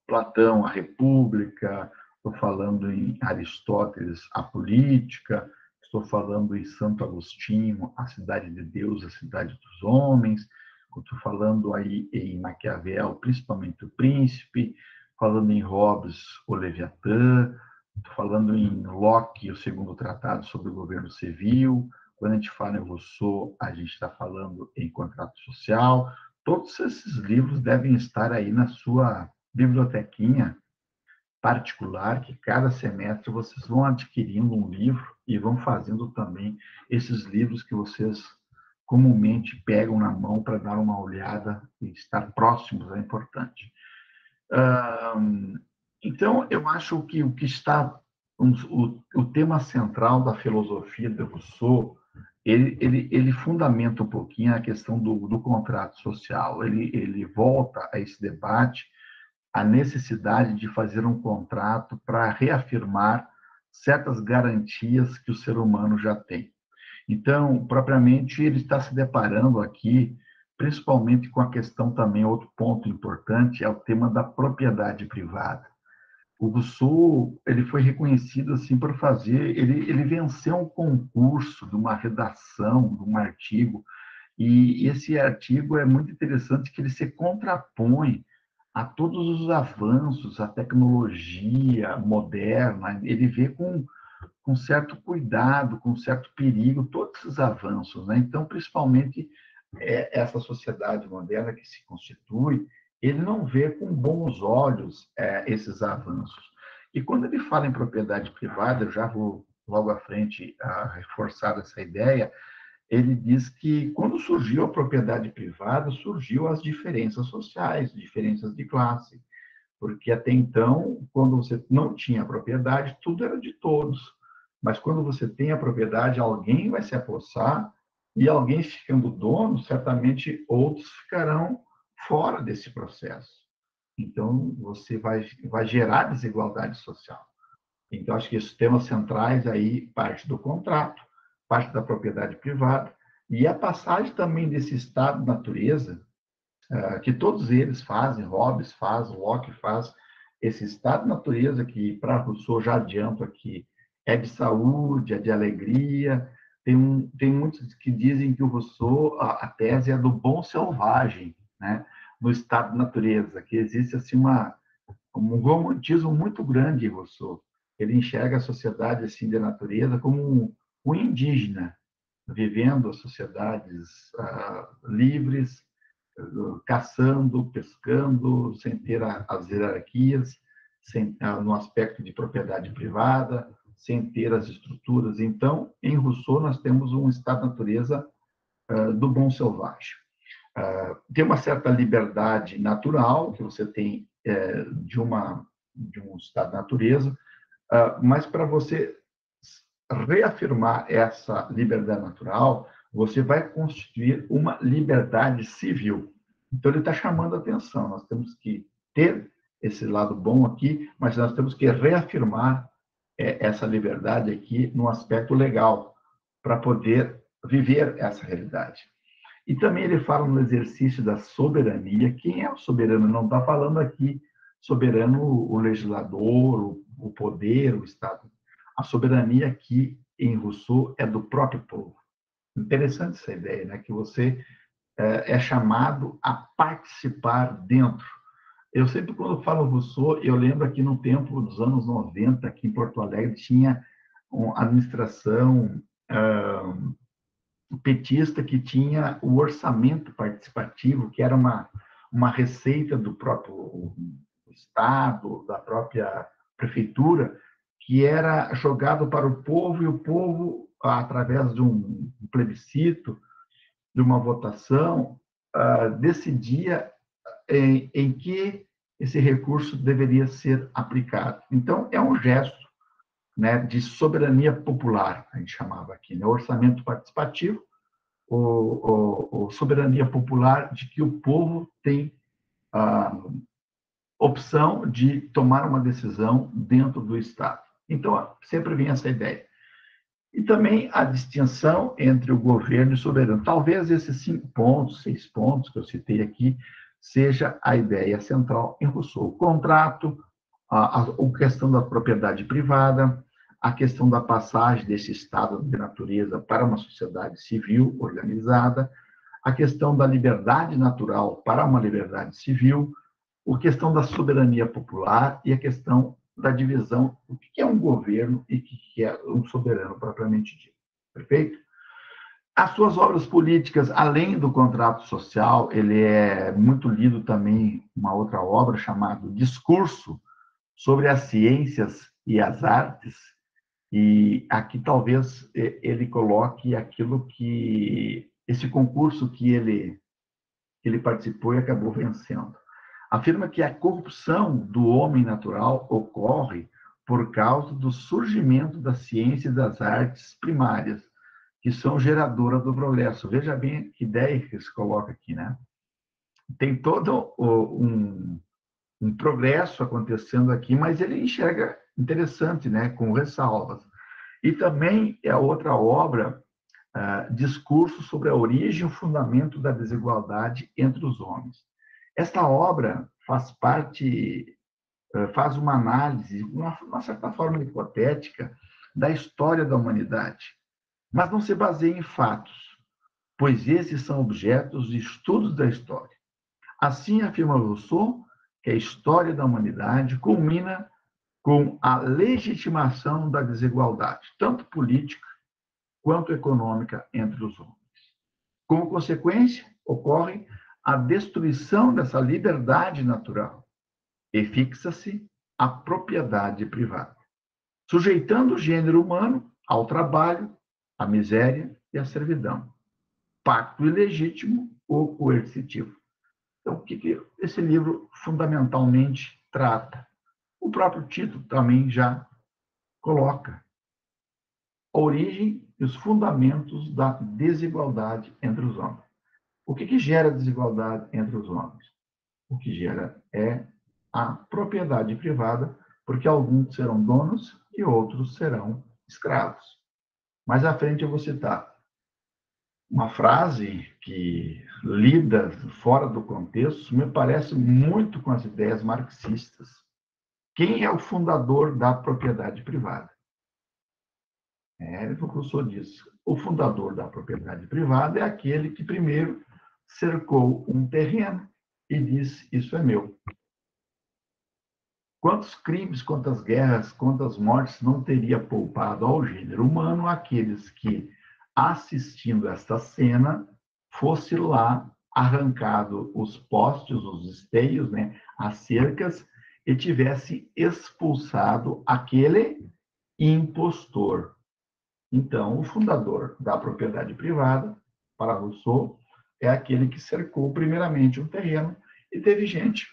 Speaker 1: Platão, a República, estou falando em Aristóteles, a Política, estou falando em Santo Agostinho, a Cidade de Deus, a Cidade dos Homens, estou falando aí em Maquiavel, principalmente o Príncipe, falando em Hobbes, o Leviatã, estou falando em Locke, o segundo tratado sobre o governo civil. Quando a gente fala em Rousseau, a gente está falando em Contrato Social. Todos esses livros devem estar aí na sua bibliotequinha particular, que cada semestre vocês vão adquirindo um livro e vão fazendo também esses livros que vocês comumente pegam na mão para dar uma olhada e estar próximos é importante. Então, eu acho que o que está o tema central da filosofia de Rousseau, ele fundamenta um pouquinho a questão do contrato social. Ele volta a esse debate a necessidade de fazer um contrato para reafirmar certas garantias que o ser humano já tem. Então, propriamente, ele está se deparando aqui, principalmente com a questão também, outro ponto importante, é o tema da propriedade privada. O Rousseau, ele foi reconhecido assim por fazer, ele venceu um concurso de uma redação, de um artigo, e esse artigo é muito interessante que ele se contrapõe a todos os avanços, a tecnologia moderna, ele vê com certo cuidado, com certo perigo, todos esses avanços, né? Então, principalmente, essa sociedade moderna que se constitui, ele não vê com bons olhos esses avanços. E quando ele fala em propriedade privada, eu já vou logo à frente reforçar essa ideia, ele diz que quando surgiu a propriedade privada, surgiu as diferenças sociais, diferenças de classe, porque até então, quando você não tinha propriedade, tudo era de todos. Mas quando você tem a propriedade, alguém vai se apossar e alguém ficando dono, certamente outros ficarão fora desse processo. Então, você vai gerar desigualdade social. Então, acho que esses temas centrais aí parte do contrato, parte da propriedade privada e a passagem também desse estado de natureza, que todos eles fazem, Hobbes faz, Locke faz, esse estado de natureza que, para Rousseau, já adianto aqui, é de saúde, é de alegria. Tem muitos que dizem que o Rousseau, a tese é do bom selvagem, né? No estado de natureza, que existe assim um romantismo muito grande em Rousseau. Ele enxerga a sociedade assim de natureza como um indígena, vivendo as sociedades livres, caçando, pescando, sem ter as hierarquias, no aspecto de propriedade privada, sem ter as estruturas. Então, em Rousseau, nós temos um estado de natureza do bom selvagem. Tem uma certa liberdade natural que você tem de um estado de natureza, mas para você reafirmar essa liberdade natural, você vai constituir uma liberdade civil. Então, ele está chamando a atenção. Nós temos que ter esse lado bom aqui, mas nós temos que reafirmar essa liberdade aqui no aspecto legal, para poder viver essa realidade. E também ele fala no exercício da soberania. Quem é o soberano? Não está falando aqui soberano o legislador, o poder, o Estado. A soberania aqui em Rousseau é do próprio povo. Interessante essa ideia, né? Que você é chamado a participar dentro. Eu sempre, quando falo Rousseau, eu lembro aqui no tempo dos anos 90, aqui em Porto Alegre, tinha uma administração petista que tinha o orçamento participativo, que era uma receita do próprio Estado, da própria prefeitura, que era jogado para o povo, e o povo, através de um plebiscito, de uma votação, decidia em que esse recurso deveria ser aplicado. Então, é um gesto, né, de soberania popular, a gente chamava aqui, né? Orçamento participativo, ou soberania popular, de que o povo tem a opção de tomar uma decisão dentro do Estado. Então, sempre vem essa ideia. E também a distinção entre o governo e o soberano. Talvez esses 5 pontos, 6 pontos que eu citei aqui, seja a ideia central em Rousseau. O contrato, a questão da propriedade privada, a questão da passagem desse estado de natureza para uma sociedade civil organizada, a questão da liberdade natural para uma liberdade civil, a questão da soberania popular e a questão da divisão, o que é um governo e o que é um soberano propriamente dito. Perfeito? As suas obras políticas, além do contrato social, ele é muito lido também uma outra obra chamada Discurso sobre as Ciências e as Artes, e aqui talvez ele coloque aquilo que esse concurso que ele participou e acabou vencendo. Afirma que a corrupção do homem natural ocorre por causa do surgimento da ciência e das artes primárias, que são geradoras do progresso. Veja bem que ideia que se coloca aqui, né? Tem todo um progresso acontecendo aqui, mas ele enxerga interessante, né? Com ressalvas. E também é outra obra, Discurso sobre a origem e o fundamento da desigualdade entre os homens. Esta obra faz parte, faz uma análise, uma certa forma hipotética, da história da humanidade, mas não se baseia em fatos, pois esses são objetos de estudos da história. Assim, afirma Rousseau que a história da humanidade culmina com a legitimação da desigualdade, tanto política quanto econômica entre os homens. Como consequência, ocorre a destruição dessa liberdade natural e fixa-se a propriedade privada, sujeitando o gênero humano ao trabalho, à miséria e à servidão, pacto ilegítimo ou coercitivo. Então, o que esse livro fundamentalmente trata? O próprio título também já coloca a origem e os fundamentos da desigualdade entre os homens. O que gera desigualdade entre os homens? O que gera é a propriedade privada, porque alguns serão donos e outros serão escravos. Mais à frente eu vou citar uma frase que, lida fora do contexto, me parece muito com as ideias marxistas. Quem é o fundador da propriedade privada? O Rousseau diz, o fundador da propriedade privada é aquele que primeiro cercou um terreno e disse, isso é meu. Quantos crimes, quantas guerras, quantas mortes não teria poupado ao gênero humano aqueles que, assistindo esta cena, fosse lá arrancado os postes, os esteios, né, as cercas, e tivesse expulsado aquele impostor. Então, o fundador da propriedade privada, para Rousseau, é aquele que cercou primeiramente um terreno e teve gente,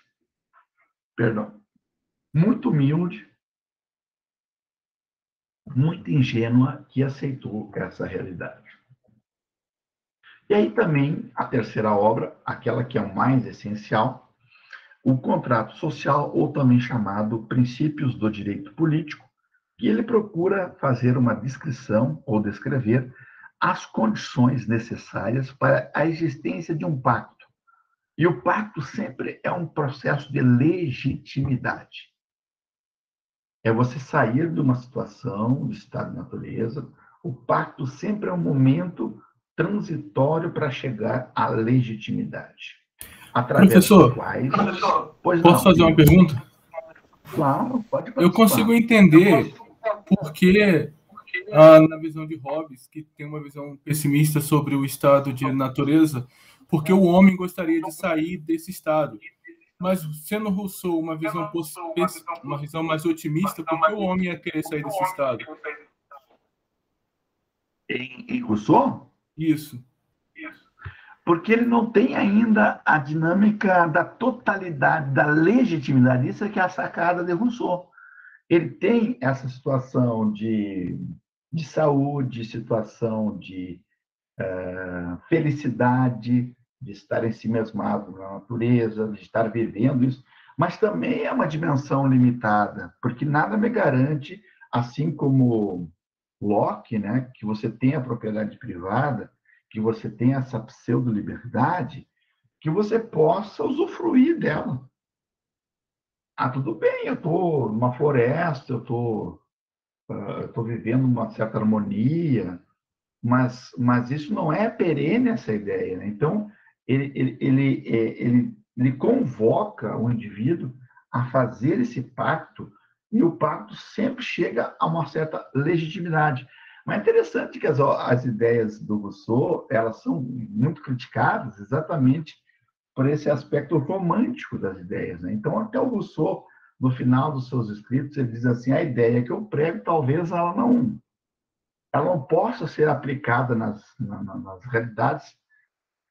Speaker 1: muito humilde, muito ingênua, que aceitou essa realidade. E aí também a terceira obra, aquela que é o mais essencial, o contrato social, ou também chamado Princípios do Direito Político, que ele procura fazer uma descrição ou descrever as condições necessárias para a existência de um pacto. E o pacto sempre é um processo de legitimidade. É você sair de uma situação de estado de natureza. O pacto sempre é um momento transitório para chegar à legitimidade. Através
Speaker 2: Professor,
Speaker 1: dos quais... Pois
Speaker 2: posso fazer uma pergunta?
Speaker 1: Claro, pode participar.
Speaker 2: Eu consigo entender porque, na visão de Hobbes, que tem uma visão pessimista sobre o estado de natureza, porque o homem gostaria de sair desse estado. Mas, sendo Rousseau uma visão mais otimista, por que o homem ia querer sair desse estado?
Speaker 1: Em Rousseau?
Speaker 2: Isso.
Speaker 1: Porque ele não tem ainda a dinâmica da totalidade, da legitimidade. Isso é que é a sacada de Rousseau. Ele tem essa situação de saúde, situação de felicidade, de estar em si mesmado na natureza, de estar vivendo isso, mas também é uma dimensão limitada, porque nada me garante, assim como Locke, né, que você tem a propriedade privada, que você tem essa pseudo-liberdade, que você possa usufruir dela. Tudo bem, eu estou numa floresta, eu estou vivendo uma certa harmonia, mas isso não é perene, essa ideia. Né? Então, ele convoca o indivíduo a fazer esse pacto, e o pacto sempre chega a uma certa legitimidade. Mas é interessante que as ideias do Rousseau, elas são muito criticadas exatamente por esse aspecto romântico das ideias. Né? Então, até o Rousseau, no final dos seus escritos, ele diz assim, a ideia que eu prego, talvez ela ela não possa ser aplicada nas realidades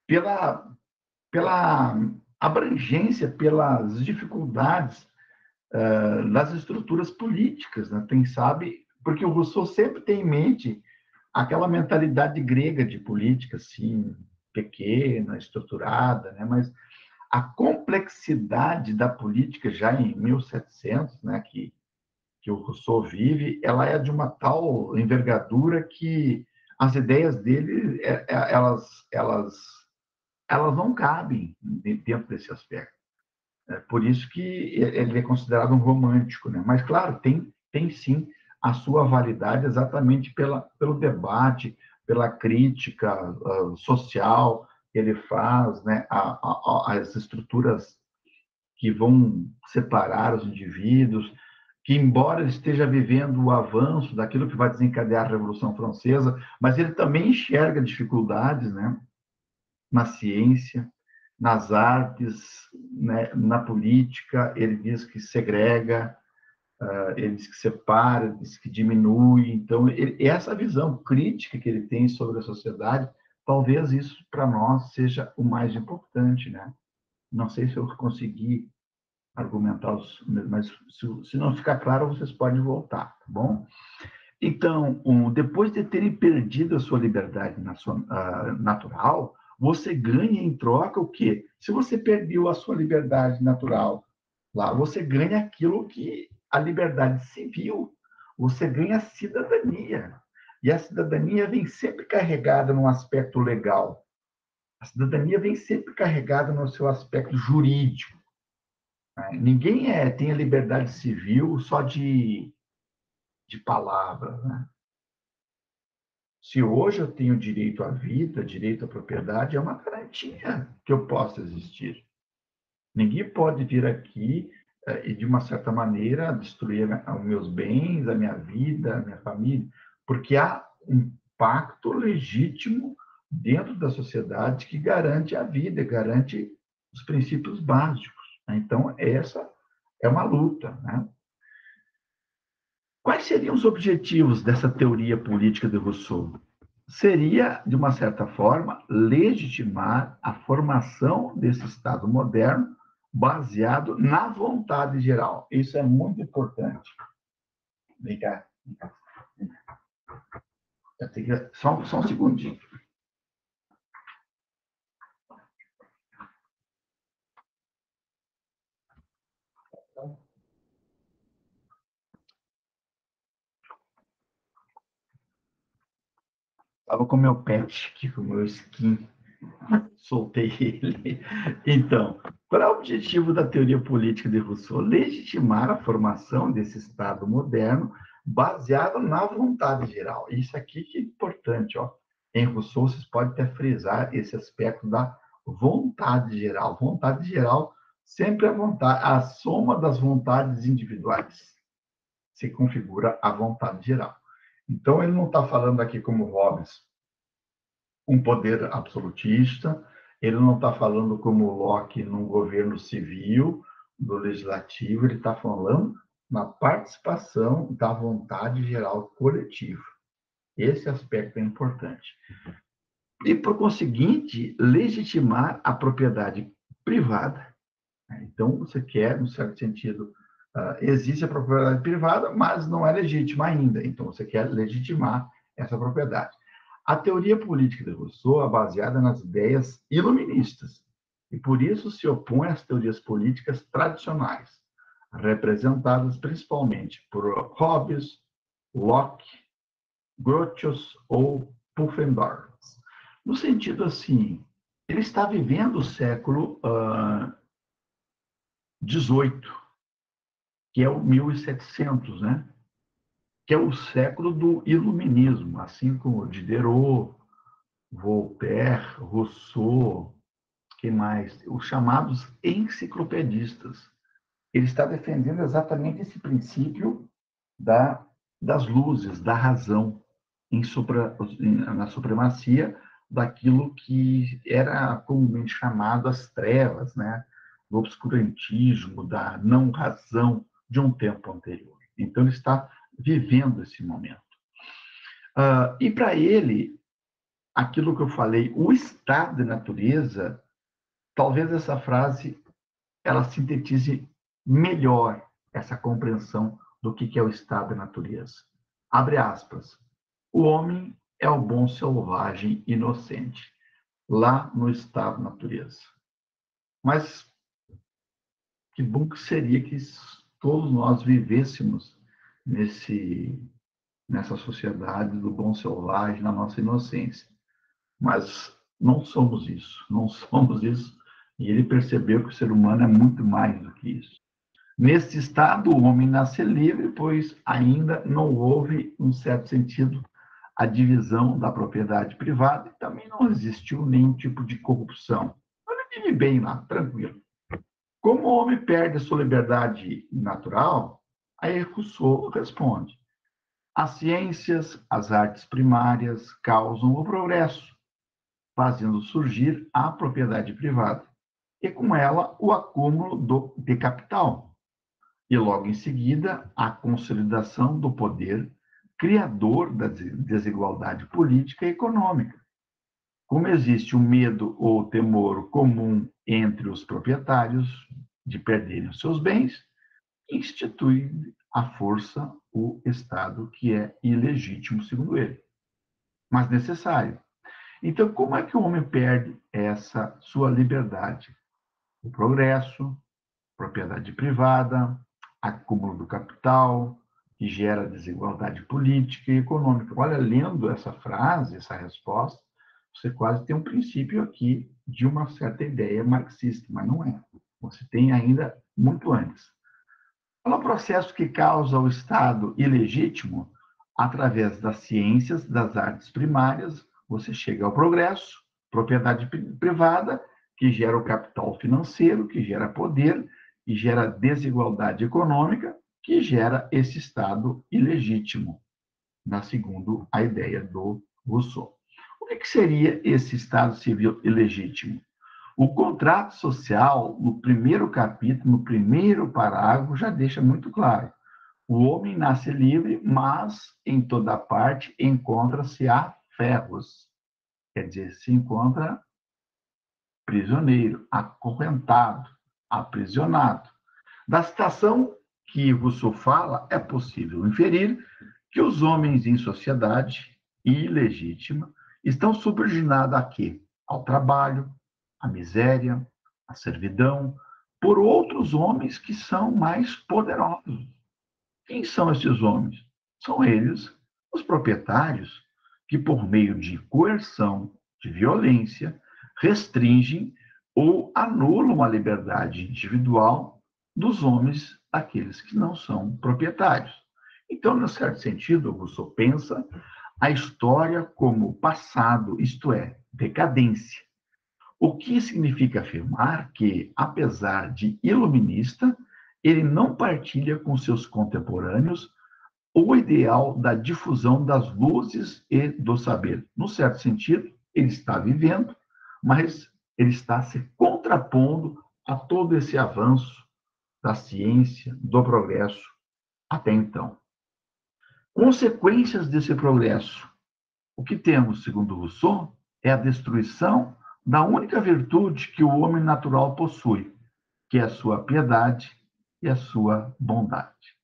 Speaker 1: pela abrangência, pelas dificuldades das estruturas políticas, né? Quem sabe, porque o Rousseau sempre tem em mente aquela mentalidade grega de política, assim, pequena, estruturada, né? Mas a complexidade da política já em 1700, né, que o Rousseau vive, ela é de uma tal envergadura que as ideias dele, elas não cabem dentro desse aspecto. É por isso que ele é considerado um romântico, né? Mas, claro, tem sim a sua validade exatamente pelo debate, pela crítica social que ele faz, né? As estruturas que vão separar os indivíduos, que, embora ele esteja vivendo o avanço daquilo que vai desencadear a Revolução Francesa, mas ele também enxerga dificuldades, né? Na ciência, nas artes, né, na política. Ele diz que segrega, ele diz que separa, ele diz que diminui. Então, essa visão crítica que ele tem sobre a sociedade, talvez isso para nós seja o mais importante, né? Não sei se eu consegui argumentar, mas se não ficar claro, vocês podem voltar, tá bom? Então, depois de terem perdido a sua liberdade natural, você ganha em troca o quê? Se você perdeu a sua liberdade natural, lá você ganha aquilo que a liberdade civil, você ganha a cidadania. E a cidadania vem sempre carregada no aspecto legal. A cidadania vem sempre carregada no seu aspecto jurídico. Ninguém tem a liberdade civil só de palavras, né? Se hoje eu tenho direito à vida, direito à propriedade, é uma garantia que eu possa existir. Ninguém pode vir aqui e, de uma certa maneira, destruir os meus bens, a minha vida, a minha família, porque há um pacto legítimo dentro da sociedade que garante a vida, garante os princípios básicos. Então, essa é uma luta, né? Quais seriam os objetivos dessa teoria política de Rousseau? Seria, de uma certa forma, legitimar a formação desse Estado moderno baseado na vontade geral. Isso é muito importante. Vem cá. Só um segundinho. Estava com o meu pet aqui, com o meu skin. Soltei ele. Então, qual é o objetivo da teoria política de Rousseau? Legitimar a formação desse Estado moderno baseado na vontade geral. Isso aqui que é importante, ó. Em Rousseau, vocês podem até frisar esse aspecto da vontade geral. Vontade geral sempre é a soma das vontades individuais se configura a vontade geral. Então, ele não está falando aqui como Hobbes, um poder absolutista, ele não está falando como Locke num governo civil, do legislativo, ele está falando na participação da vontade geral coletiva. Esse aspecto é importante. E, por conseguinte, legitimar a propriedade privada. Então, você quer, no certo sentido, existe a propriedade privada, mas não é legítima ainda. Então, você quer legitimar essa propriedade. A teoria política de Rousseau é baseada nas ideias iluministas e, por isso, se opõe às teorias políticas tradicionais, representadas principalmente por Hobbes, Locke, Grotius ou Pufendorf. No sentido assim, ele está vivendo o século XVIII, que é o 1700, né? Que é o século do iluminismo, assim como Diderot, Voltaire, Rousseau, que mais? Os chamados enciclopedistas. Ele está defendendo exatamente esse princípio das luzes, da razão, na supremacia daquilo que era comumente chamado as trevas, né? Do obscurantismo, da não-razão de um tempo anterior. Então, ele está vivendo esse momento. E para ele, aquilo que eu falei, o estado de natureza, talvez essa frase ela sintetize melhor essa compreensão do que é o estado da natureza. Abre aspas. O homem é o bom selvagem inocente, lá no estado da natureza. Mas que bom que seria que todos nós vivêssemos nessa sociedade do bom selvagem, na nossa inocência. Mas não somos isso, não somos isso. E ele percebeu que o ser humano é muito mais do que isso. Nesse estado, o homem nasce livre, pois ainda não houve, em certo sentido, a divisão da propriedade privada e também não existiu nenhum tipo de corrupção. Ele vive bem lá, tranquilo. Como o homem perde a sua liberdade natural, aí Rousseau responde: as ciências, as artes primárias causam o progresso, fazendo surgir a propriedade privada, e com ela o acúmulo de capital, e logo em seguida a consolidação do poder criador da desigualdade política e econômica. Como existe o medo ou o temor comum entre os proprietários de perderem os seus bens, institui à força o Estado, que é ilegítimo, segundo ele, mas necessário. Então, como é que o homem perde essa sua liberdade? O progresso, propriedade privada, acúmulo do capital, que gera desigualdade política e econômica. Olha, lendo essa frase, essa resposta, você quase tem um princípio aqui de uma certa ideia marxista, mas não é. Você tem ainda muito antes. É um processo que causa o Estado ilegítimo através das ciências, das artes primárias, você chega ao progresso, propriedade privada, que gera o capital financeiro, que gera poder, que gera desigualdade econômica, que gera esse Estado ilegítimo, segundo a ideia do Rousseau. O que seria esse Estado civil ilegítimo? O contrato social, no primeiro capítulo, no primeiro parágrafo, já deixa muito claro. O homem nasce livre, mas em toda parte encontra-se a ferros. Quer dizer, se encontra prisioneiro, acorrentado, aprisionado. Da citação que Rousseau fala, é possível inferir que os homens em sociedade ilegítima estão subordinados a quê? Ao trabalho, à miséria, à servidão, por outros homens que são mais poderosos. Quem são esses homens? São eles, os proprietários, que por meio de coerção, de violência, restringem ou anulam a liberdade individual dos homens, aqueles que não são proprietários. Então, num certo sentido, Rousseau pensa a história como passado, isto é, decadência. O que significa afirmar que, apesar de iluminista, ele não partilha com seus contemporâneos o ideal da difusão das luzes e do saber. No certo sentido, ele está vivendo, mas ele está se contrapondo a todo esse avanço da ciência, do progresso até então. Consequências desse progresso. O que temos, segundo Rousseau, é a destruição da única virtude que o homem natural possui, que é a sua piedade e a sua bondade.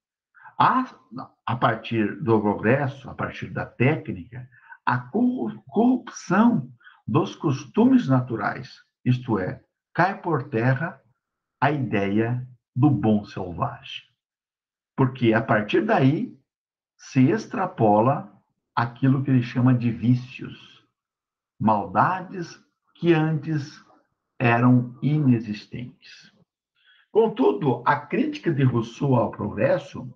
Speaker 1: A partir do progresso, a partir da técnica, a corrupção dos costumes naturais, isto é, cai por terra a ideia do bom selvagem. Porque a partir daí se extrapola aquilo que ele chama de vícios, maldades que antes eram inexistentes. Contudo, a crítica de Rousseau ao progresso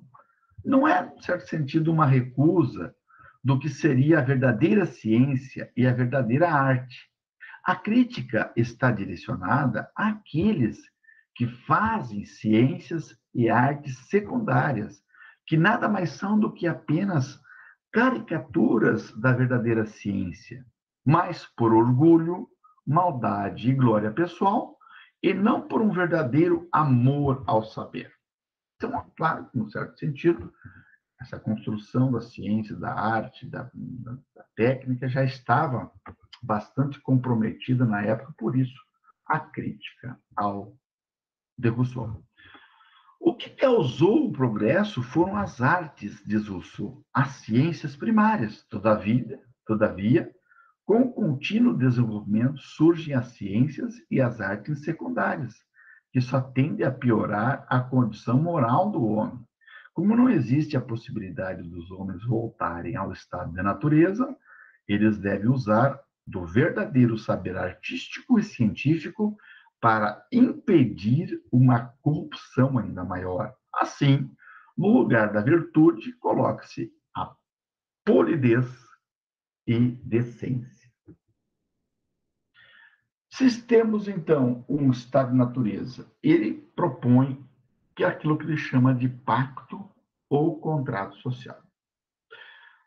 Speaker 1: não é, em certo sentido, uma recusa do que seria a verdadeira ciência e a verdadeira arte. A crítica está direcionada àqueles que fazem ciências e artes secundárias, que nada mais são do que apenas caricaturas da verdadeira ciência, mas por orgulho, maldade e glória pessoal, e não por um verdadeiro amor ao saber. Então, claro, num certo sentido, essa construção da ciência, da arte, da técnica já estava bastante comprometida na época, por isso a crítica ao de Rousseau. O que causou o progresso foram as artes, diz Rousseau, as ciências primárias. Todavia, com o contínuo desenvolvimento surgem as ciências e as artes secundárias, que só tendem a piorar a condição moral do homem. Como não existe a possibilidade dos homens voltarem ao estado da natureza, eles devem usar do verdadeiro saber artístico e científico para impedir uma corrupção ainda maior. Assim, no lugar da virtude, coloque-se a polidez e decência. Se temos, então, um estado de natureza, ele propõe que é aquilo que ele chama de pacto ou contrato social.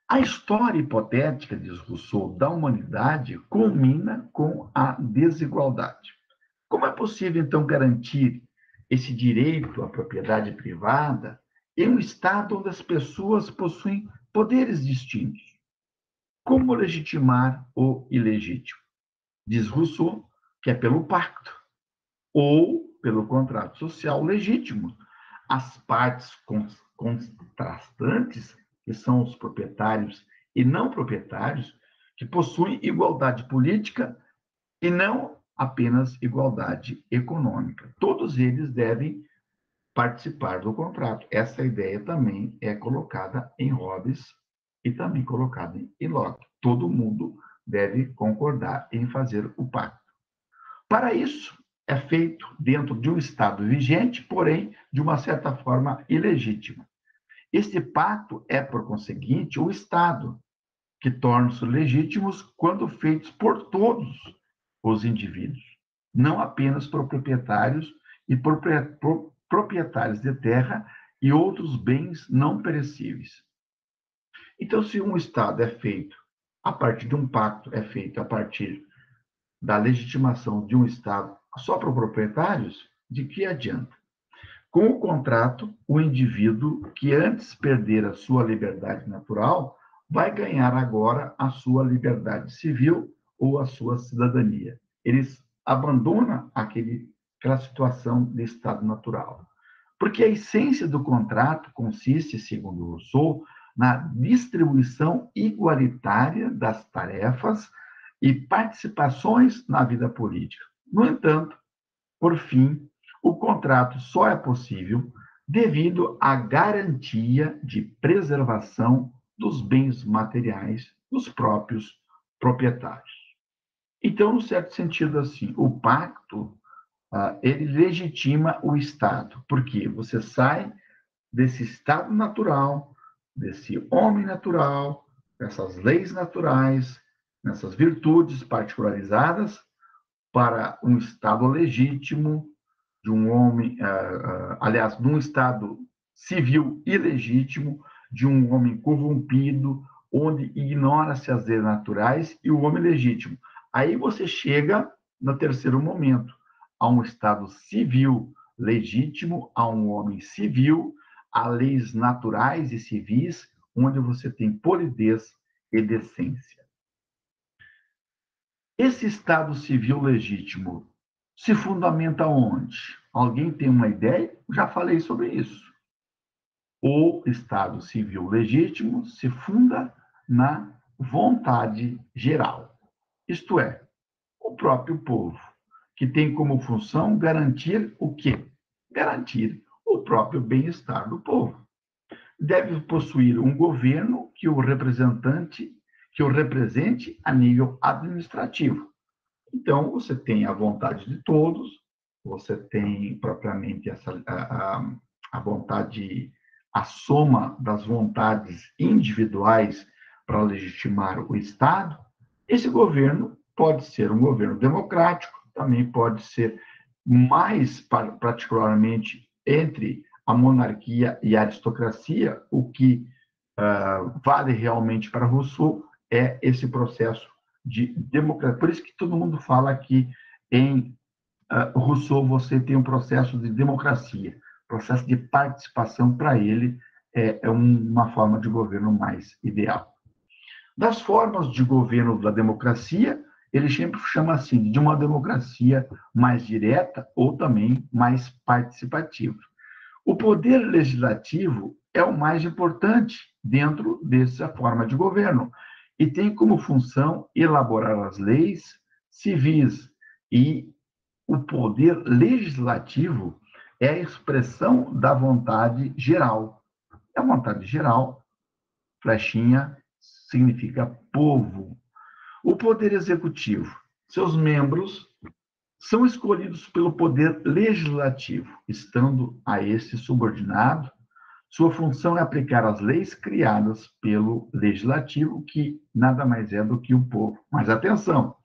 Speaker 1: A história hipotética, diz Rousseau, da humanidade culmina com a desigualdade. Como é possível, então, garantir esse direito à propriedade privada em um Estado onde as pessoas possuem poderes distintos? Como legitimar o ilegítimo? Diz Rousseau que é pelo pacto ou pelo contrato social legítimo. As partes contrastantes, que são os proprietários e não proprietários, que possuem igualdade política e não apenas igualdade econômica. Todos eles devem participar do contrato. Essa ideia também é colocada em Hobbes e também colocada em Locke. Todo mundo deve concordar em fazer o pacto. Para isso, é feito dentro de um Estado vigente, porém, de uma certa forma, ilegítimo. Este pacto é, por conseguinte, o Estado, que torna-se legítimos quando feitos por todos os indivíduos, não apenas por proprietários e por proprietários de terra e outros bens não perecíveis. Então, se um Estado é feito a partir de um pacto, é feito a partir da legitimação de um Estado só para proprietários, de que adianta? Com o contrato, o indivíduo que antes perdera sua liberdade natural vai ganhar agora a sua liberdade civil ou a sua cidadania. Eles abandonam aquela situação de estado natural. Porque a essência do contrato consiste, segundo Rousseau, na distribuição igualitária das tarefas e participações na vida política. No entanto, por fim, o contrato só é possível devido à garantia de preservação dos bens materiais dos próprios proprietários. Então, no certo sentido, assim, o pacto, ele legitima o Estado, porque você sai desse estado natural, desse homem natural, dessas leis naturais, nessas virtudes particularizadas, para um Estado legítimo, de um homem, aliás, de um Estado civil ilegítimo, de um homem corrompido, onde ignora-se as leis naturais, e o homem legítimo. Aí você chega no terceiro momento, a um Estado civil legítimo, a um homem civil, a leis naturais e civis, onde você tem polidez e decência. Esse Estado civil legítimo se fundamenta onde? Alguém tem uma ideia? Já falei sobre isso. O Estado civil legítimo se funda na vontade geral. Isto é, o próprio povo, que tem como função garantir o quê? Garantir o próprio bem-estar do povo. Deve possuir um governo que o represente a nível administrativo. Então, você tem a vontade de todos, você tem propriamente a vontade, a soma das vontades individuais para legitimar o Estado. Esse governo pode ser um governo democrático, também pode ser mais particularmente entre a monarquia e a aristocracia. O que vale realmente para Rousseau é esse processo de democracia. Por isso que todo mundo fala que em Rousseau você tem um processo de democracia, processo de participação para ele é uma forma de governo mais ideal. Das formas de governo da democracia, ele sempre chama assim de uma democracia mais direta ou também mais participativa. O poder legislativo é o mais importante dentro dessa forma de governo e tem como função elaborar as leis civis. E o poder legislativo é a expressão da vontade geral. A vontade geral, flechinha, significa povo. O poder executivo, seus membros são escolhidos pelo poder legislativo, estando a este subordinado. Sua função é aplicar as leis criadas pelo legislativo, que nada mais é do que o povo. Mas atenção,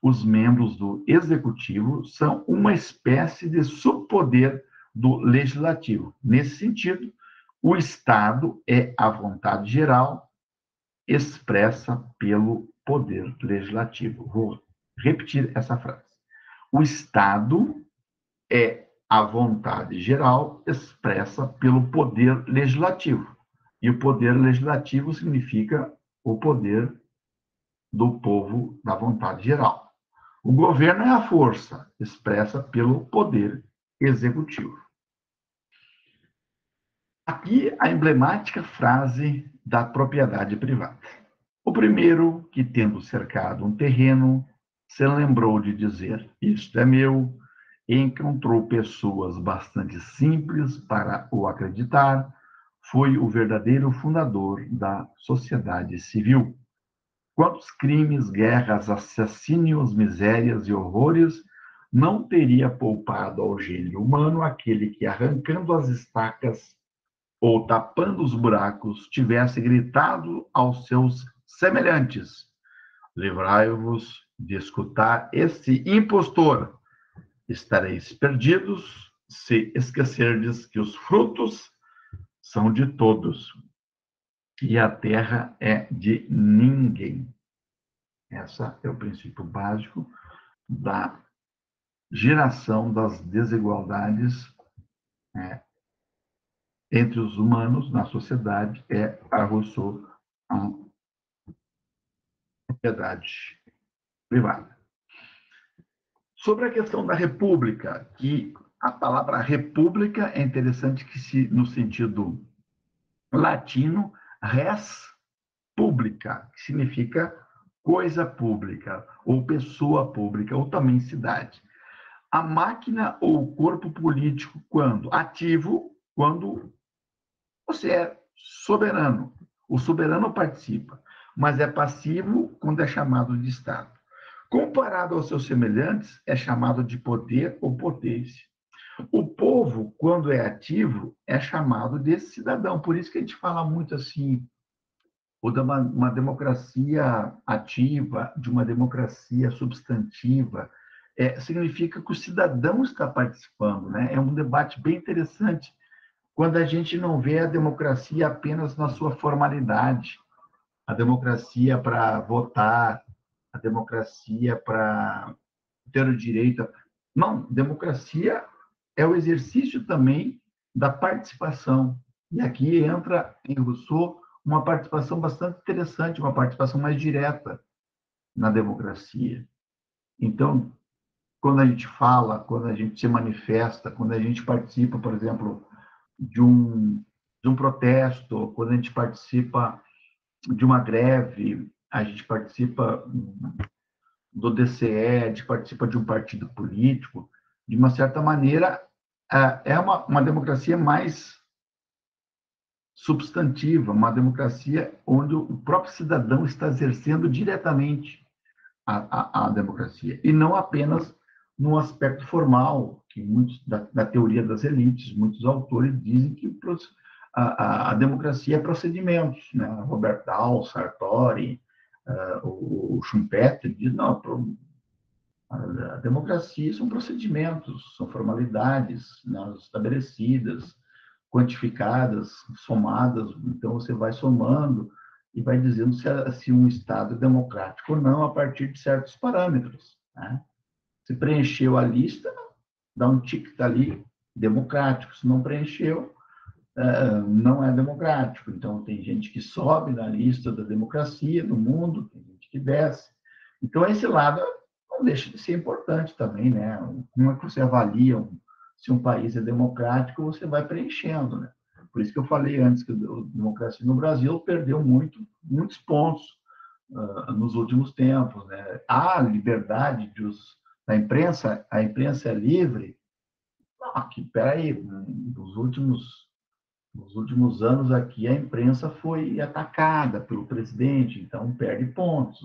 Speaker 1: os membros do executivo são uma espécie de subpoder do legislativo. Nesse sentido, o Estado é a vontade geral expressa pelo poder legislativo. Vou repetir essa frase. O Estado é a vontade geral expressa pelo poder legislativo. E o poder legislativo significa o poder do povo, da vontade geral. O governo é a força expressa pelo poder executivo. Aqui a emblemática frase da propriedade privada. O primeiro, que tendo cercado um terreno, se lembrou de dizer: isto é meu, e encontrou pessoas bastante simples para o acreditar, foi o verdadeiro fundador da sociedade civil. Quantos crimes, guerras, assassínios, misérias e horrores não teria poupado ao gênio humano aquele que, arrancando as estacas ou tapando os buracos, tivesse gritado aos seus semelhantes: livrai-vos de escutar este impostor. Estareis perdidos se esquecerdes que os frutos são de todos e a terra é de ninguém. Esse é o princípio básico da geração das desigualdades entre os humanos na sociedade, é a Rousseau, a propriedade privada. Sobre a questão da república, que a palavra república é interessante que no sentido latino, res publica, que significa coisa pública, ou pessoa pública, ou também cidade. A máquina ou corpo político, quando ativo, quando você é soberano. O soberano participa, mas é passivo quando é chamado de Estado. Comparado aos seus semelhantes, é chamado de poder ou potência. O povo, quando é ativo, é chamado de cidadão. Por isso que a gente fala muito assim, ou de uma democracia ativa, de uma democracia substantiva. Significa que o cidadão está participando, né? É um debate bem interessante, quando a gente não vê a democracia apenas na sua formalidade, a democracia para votar, a democracia para ter o direito. Não, democracia é o exercício também da participação. E aqui entra em Rousseau uma participação bastante interessante, uma participação mais direta na democracia. Então, quando a gente fala, quando a gente se manifesta, quando a gente participa, por exemplo, de um protesto, quando a gente participa de uma greve, a gente participa do DCE, a gente participa de um partido político, de uma certa maneira, é uma democracia mais substantiva, uma democracia onde o próprio cidadão está exercendo diretamente a democracia, e não apenas no aspecto formal, que muitos da teoria das elites, muitos autores dizem que a democracia é procedimentos, né? Robert Dahl, Sartori, o Schumpeter diz, não, a democracia são procedimentos, são formalidades, né, estabelecidas, quantificadas, somadas, então você vai somando e vai dizendo se um Estado é democrático ou não a partir de certos parâmetros, né? Se preencheu a lista, dá um tique ali, democrático. Se não preencheu, não é democrático. Então, tem gente que sobe na lista da democracia do mundo, tem gente que desce. Então, esse lado não deixa de ser importante também, né? Como é que você avalia se um país é democrático, você vai preenchendo, né? Por isso que eu falei antes que a democracia no Brasil perdeu muitos pontos nos últimos tempos, né? Há liberdade da imprensa, a imprensa é livre. Aqui, peraí, nos últimos anos aqui a imprensa foi atacada pelo presidente, então perde pontos.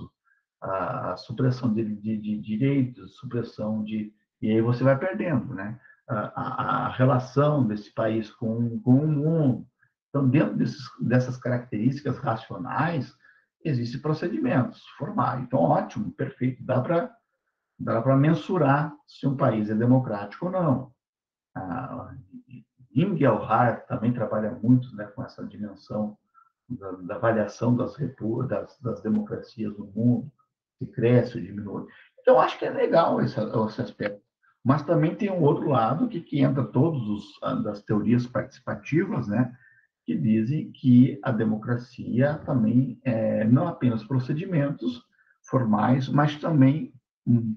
Speaker 1: A supressão de direitos, supressão de... E aí você vai perdendo, né? A relação desse país com o mundo. Então, dentro dessas características racionais, existem procedimentos formais. Então, ótimo, perfeito, dá para mensurar se um país é democrático ou não. Jim Gellhardt também trabalha muito, né, com essa dimensão da avaliação das democracias no mundo, se cresce ou diminui. Então, acho que é legal esse aspecto. Mas também tem um outro lado que entra todos das teorias participativas, né, que dizem que a democracia também não apenas procedimentos formais, mas também um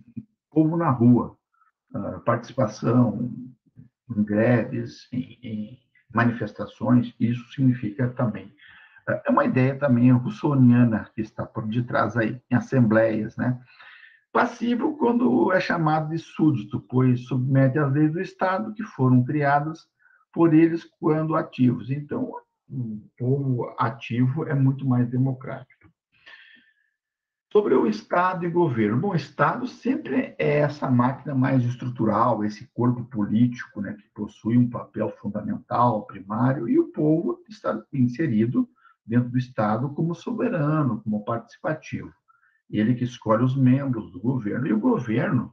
Speaker 1: povo na rua, participação em greves, em manifestações, isso significa também. É uma ideia também russoniana que está por detrás aí, em assembleias, né? Passivo quando é chamado de súdito, pois submete às leis do Estado que foram criadas por eles quando ativos. Então, o povo ativo é muito mais democrático. Sobre o Estado e governo. Bom, o Estado sempre é essa máquina mais estrutural, esse corpo político, né, que possui um papel fundamental, primário, e o povo está inserido dentro do Estado como soberano, como participativo. Ele que escolhe os membros do governo. E o governo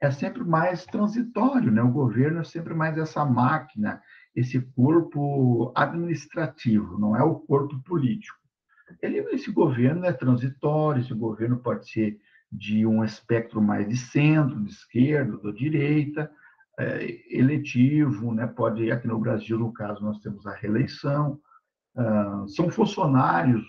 Speaker 1: é sempre mais transitório, né? O governo é sempre mais essa máquina, esse corpo administrativo, não é o corpo político. Esse governo é transitório, esse governo pode ser de um espectro mais de centro, de esquerda, de direita, eletivo, né? Pode, aqui no Brasil, no caso, nós temos a reeleição, são funcionários,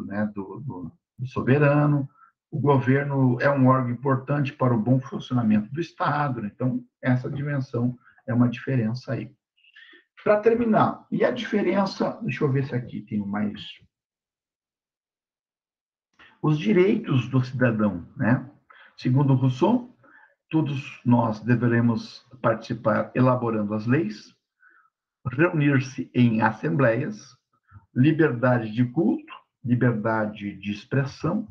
Speaker 1: né, do soberano, o governo é um órgão importante para o bom funcionamento do Estado, né? Então, essa dimensão é uma diferença aí. Para terminar, e a diferença, deixa eu ver se aqui tem mais os direitos do cidadão, né? Segundo Rousseau, todos nós deveremos participar elaborando as leis, reunir-se em assembleias, liberdade de culto, liberdade de expressão,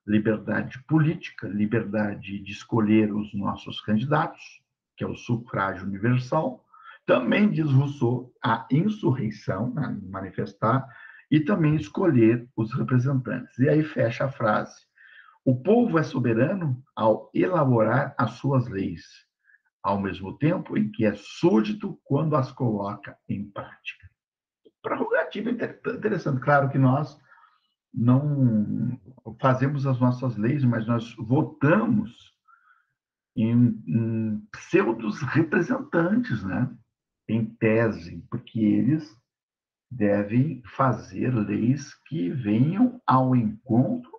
Speaker 1: liberdade política, liberdade de escolher os nossos candidatos, que é o sufrágio universal. Também diz Rousseau a insurreição, né, manifestar, e também escolher os representantes. E aí fecha a frase: o povo é soberano ao elaborar as suas leis, ao mesmo tempo em que é súdito quando as coloca em prática. Prerrogativa interessante. Claro que nós não fazemos as nossas leis, mas nós votamos em pseudos representantes, né? Em tese, porque eles devem fazer leis que venham ao encontro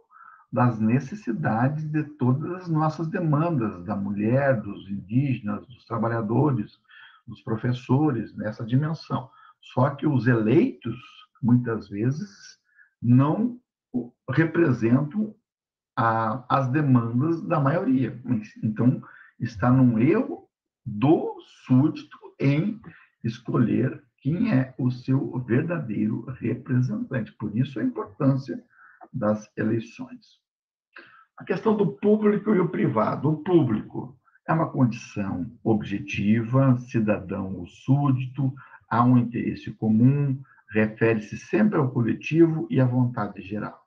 Speaker 1: das necessidades de todas as nossas demandas, da mulher, dos indígenas, dos trabalhadores, dos professores, nessa dimensão. Só que os eleitos, muitas vezes, não representam as demandas da maioria. Então, está num erro do súdito em escolher quem é o seu verdadeiro representante. Por isso, a importância das eleições. A questão do público e o privado. O público é uma condição objetiva, cidadão ou súdito, há um interesse comum, refere-se sempre ao coletivo e à vontade geral.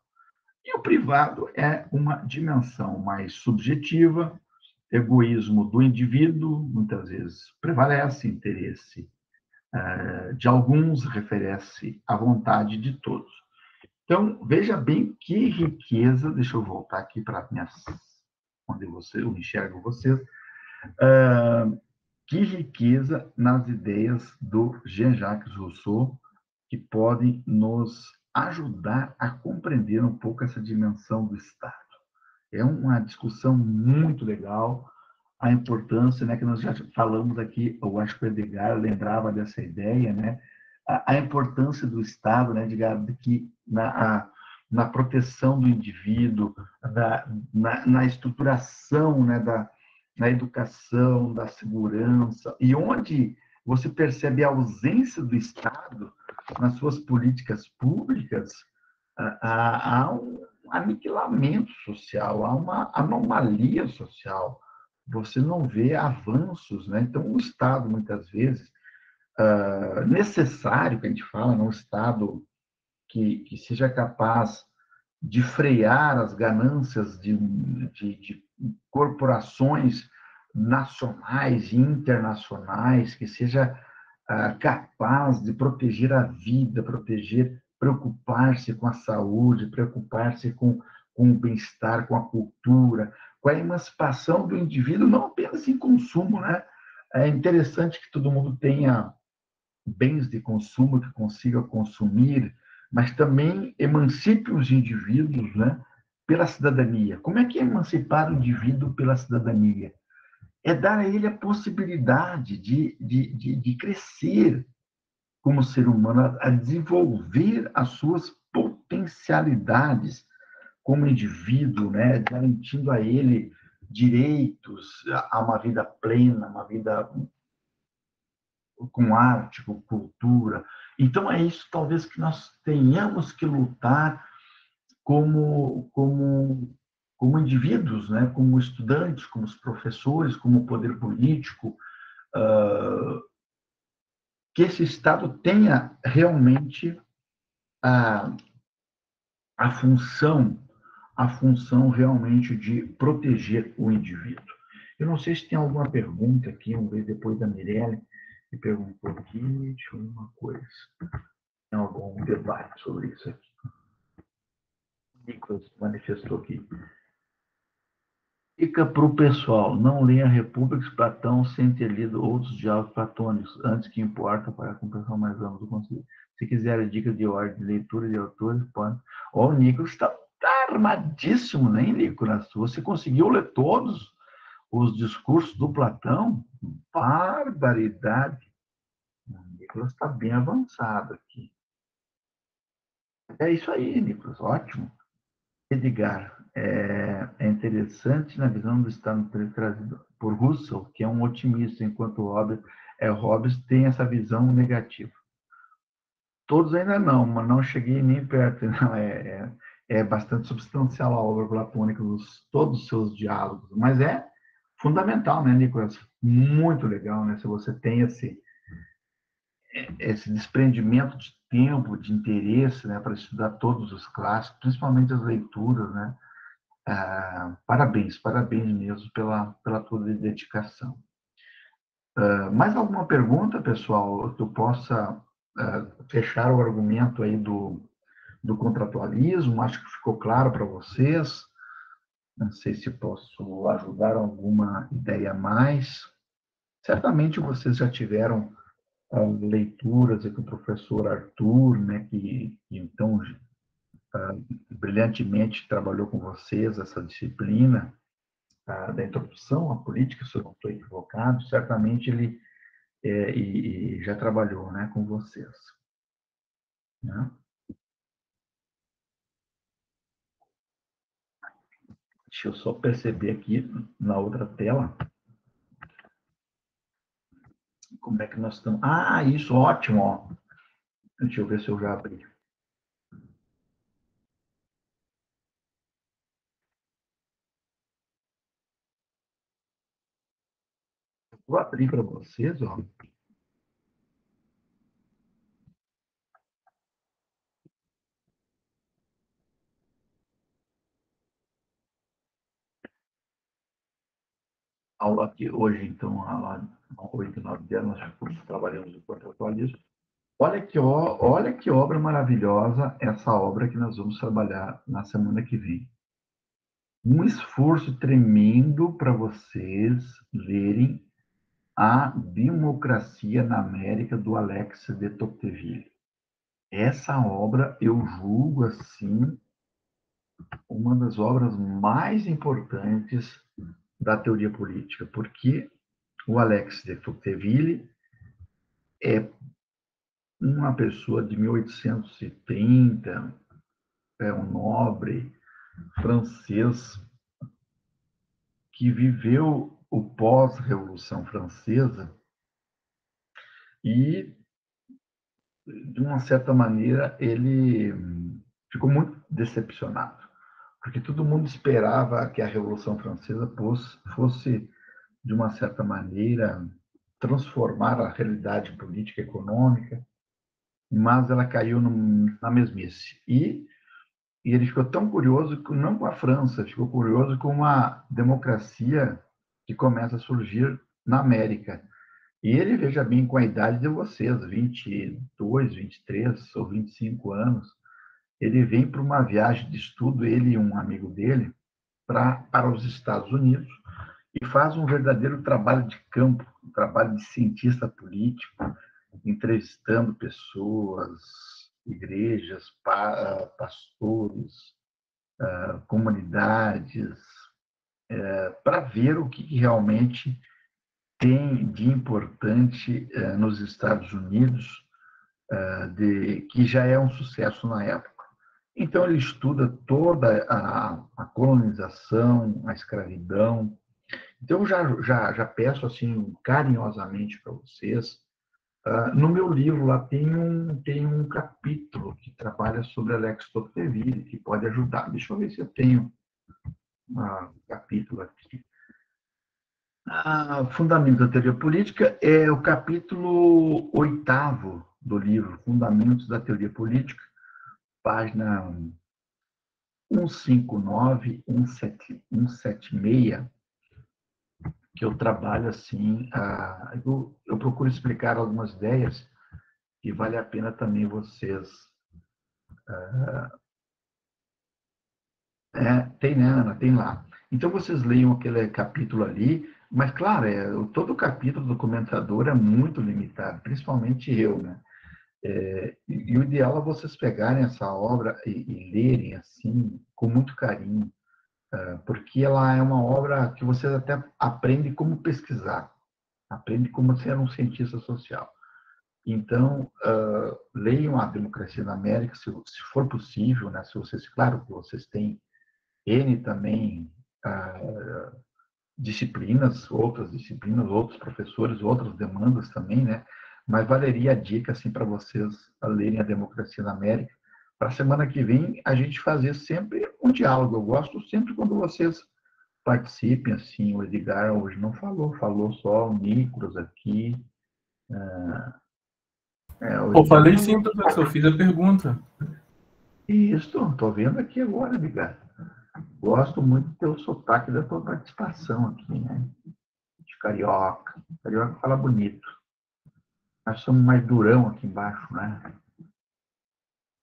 Speaker 1: E o privado é uma dimensão mais subjetiva, egoísmo do indivíduo, muitas vezes prevalece, interesse de alguns, refere-se à vontade de todos. Então, veja bem que riqueza, deixa eu voltar aqui para onde eu enxergo vocês, que riqueza nas ideias do Jean-Jacques Rousseau que podem nos ajudar a compreender um pouco essa dimensão do Estado. É uma discussão muito legal, a importância, né, que nós já falamos aqui, eu acho que o Edgar lembrava dessa ideia, né, a importância do Estado, né, de que na proteção do indivíduo, na estruturação, né, na educação, da segurança, e onde você percebe a ausência do Estado nas suas políticas públicas, há um aniquilamento social, há uma anomalia social. Você não vê avanços, né? Então, o Estado, muitas vezes, necessário, que a gente fala, um Estado que seja capaz de frear as ganâncias de corporações nacionais e internacionais, que seja capaz de proteger a vida, preocupar-se com a saúde, preocupar-se com o bem-estar, com a cultura, com a emancipação do indivíduo, não apenas em consumo, né? É interessante que todo mundo tenha bens de consumo que consiga consumir, mas também emancipe os indivíduos, né, pela cidadania. Como é que é emancipar o indivíduo pela cidadania? É dar a ele a possibilidade de crescer como ser humano, a desenvolver as suas potencialidades como indivíduo, né, garantindo a ele direitos a uma vida plena, uma vida com arte, com cultura. Então, é isso, talvez, que nós tenhamos que lutar como indivíduos, né? Como estudantes, como os professores, como poder político, que esse Estado tenha realmente a, a função realmente de proteger o indivíduo. Eu não sei se tem alguma pergunta aqui, vamos ver depois da Mirelle, que perguntou aqui, deixa eu ver uma coisa. Tem algum debate sobre isso aqui. O Nicolas manifestou aqui. Fica para o pessoal, não leia República de Platão sem ter lido outros diálogos platônicos, antes que importa para a compreensão mais ampla do conceito. Se quiser dicas de ordem de leitura de autores, pode. Ó, o Nicolas está armadíssimo, né, Nicolas? Você conseguiu ler todos os discursos do Platão? Barbaridade. O Nicolas está bem avançado aqui. É isso aí, Nicolas, ótimo. Edgar, é interessante na visão do Estado trazido por Russell, que é um otimista, enquanto Hobbes tem essa visão negativa. Todos ainda não, mas não cheguei nem perto. Não, é bastante substancial a obra platônica, todos os seus diálogos, mas é fundamental, né, Nicolas? Muito legal, né? Se você tem esse desprendimento de tempo, de interesse, né, para estudar todos os clássicos, principalmente as leituras, né? Parabéns mesmo pela tua dedicação. Mais alguma pergunta, pessoal, que eu possa fechar o argumento aí do contratualismo? Acho que ficou claro para vocês. Não sei se posso ajudar alguma ideia a mais. Certamente vocês já tiveram leituras com o professor Arthur, né, que então brilhantemente trabalhou com vocês essa disciplina da introdução à política, se eu não estou equivocado, certamente ele e já trabalhou, né, com vocês. Né? Deixa eu só perceber aqui na outra tela como é que nós estamos. Isso, ótimo. Ó. Deixa eu ver se eu já abri. Vou abrir para vocês, ó. Aula aqui hoje, então, a aula 8 e 9 dela, nós já trabalhamos o contratualismo. Olha que obra maravilhosa essa obra que nós vamos trabalhar na semana que vem. Um esforço tremendo para vocês lerem A Democracia na América, do Alex de Tocqueville. essa obra eu julgo assim uma das obras mais importantes da teoria política, porque o Alex de Tocqueville é uma pessoa de 1830, é um nobre francês que viveu o pós-Revolução Francesa e, de uma certa maneira, ele ficou muito decepcionado, porque todo mundo esperava que a Revolução Francesa fosse de uma certa maneira, transformar a realidade política e econômica, mas ela caiu na mesmice. E ele ficou tão curioso, não com a França, ficou curioso com uma democracia que começa a surgir na América. E ele, veja bem, com a idade de vocês, 22, 23 ou 25 anos, ele vem para uma viagem de estudo, ele e um amigo dele, para os Estados Unidos, e faz um verdadeiro trabalho de campo, um trabalho de cientista político, entrevistando pessoas, igrejas, pastores, comunidades, para ver o que realmente tem de importante nos Estados Unidos, que já é um sucesso na época. Então, ele estuda toda a colonização, a escravidão. Então, eu já peço assim carinhosamente para vocês. No meu livro lá tem um capítulo que trabalha sobre Alex Tocqueville, que pode ajudar. Deixa eu ver se eu tenho um capítulo aqui. Fundamentos da Teoria Política é o capítulo 8º do livro, Fundamentos da Teoria Política, página 159, 176, que eu trabalho assim, eu procuro explicar algumas ideias e vale a pena também vocês... tem, né, Ana? Tem lá. Então, vocês leiam aquele capítulo ali, mas, claro, todo o capítulo do comentador é muito limitado, principalmente eu, né? E o ideal é vocês pegarem essa obra e lerem, assim, com muito carinho, porque ela é uma obra que vocês até aprendem como pesquisar, aprendem como ser um cientista social. Então, leiam A Democracia na América, se for possível, né? Se vocês, claro que vocês têm N também disciplinas, outros professores, outras demandas também, né? Mas valeria a dica assim para vocês lerem A Democracia na América. Para a semana que vem a gente fazer sempre um diálogo. Eu gosto sempre quando vocês participem, assim. O Edgar hoje não falou só o Nicolas aqui.
Speaker 2: Eu falei sim, professor, fiz a pergunta.
Speaker 1: Isso, estou vendo aqui agora, Edgar. Gosto muito do teu sotaque, da tua participação aqui, né? De carioca. Carioca fala bonito. Nós somos mais durão aqui embaixo, né?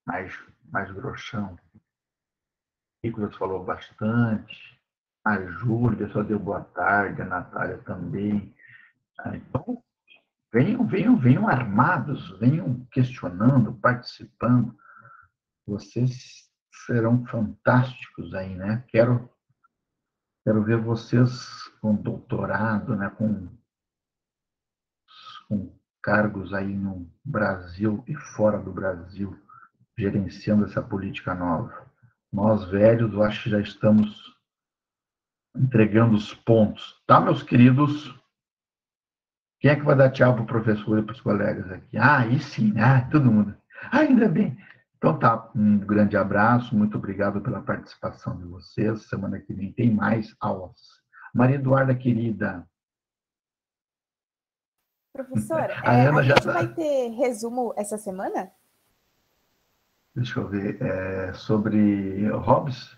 Speaker 1: Mais grossão. O Nicolas falou bastante. A Júlia só deu boa tarde, a Natália também. Então, venham armados, venham questionando, participando. Vocês serão fantásticos aí, né? Quero ver vocês com doutorado, né? Com cargos aí no Brasil e fora do Brasil, gerenciando essa política nova. Nós, velhos, eu acho que já estamos entregando os pontos. Tá, meus queridos? Quem é que vai dar tchau para o professor e para os colegas aqui? Aí sim, todo mundo. Ainda bem. Então tá, um grande abraço, muito obrigado pela participação de vocês. Semana que vem tem mais aulas. Maria Eduarda, querida.
Speaker 3: Professora, a gente vai ter resumo essa semana?
Speaker 1: Deixa eu ver. Sobre Hobbes?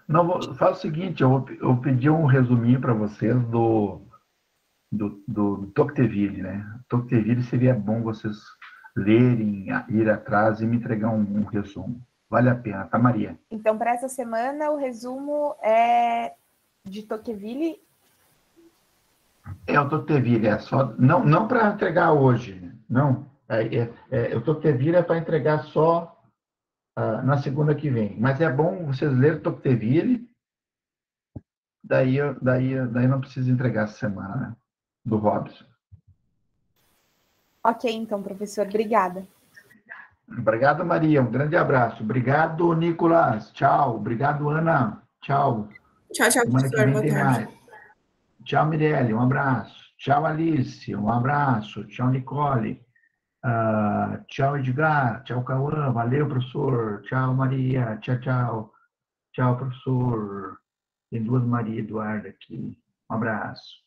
Speaker 1: Não, faz o seguinte, eu pedi um resuminho para vocês do Tocqueville, né? Tocqueville seria bom vocês lerem, ir atrás e me entregar um resumo. Vale a pena, tá, Maria?
Speaker 3: Então, para essa semana, o resumo é de Tocqueville.
Speaker 1: O Tocqueville, só... Não para entregar hoje, não. O Tocqueville é para entregar só na segunda que vem. Mas é bom vocês lerem Tocqueville, daí não precisa entregar essa semana, né? Do Robson.
Speaker 3: Ok, então, professor, obrigada.
Speaker 1: Obrigado, Maria. Um grande abraço. Obrigado, Nicolas. Tchau. Obrigado, Ana. Tchau.
Speaker 4: Tchau,
Speaker 1: Semana que
Speaker 4: professor.
Speaker 1: vem
Speaker 4: Boa
Speaker 1: tem
Speaker 4: tarde.
Speaker 1: mais. Tchau, Mirelle. Um abraço. Tchau, Alice. Um abraço. Tchau, Nicole. Tchau, Edgar. Tchau, Cauã. Valeu, professor. Tchau, Maria. Tchau, tchau. Tchau, professor. Tem duas Maria Eduarda aqui. Um abraço.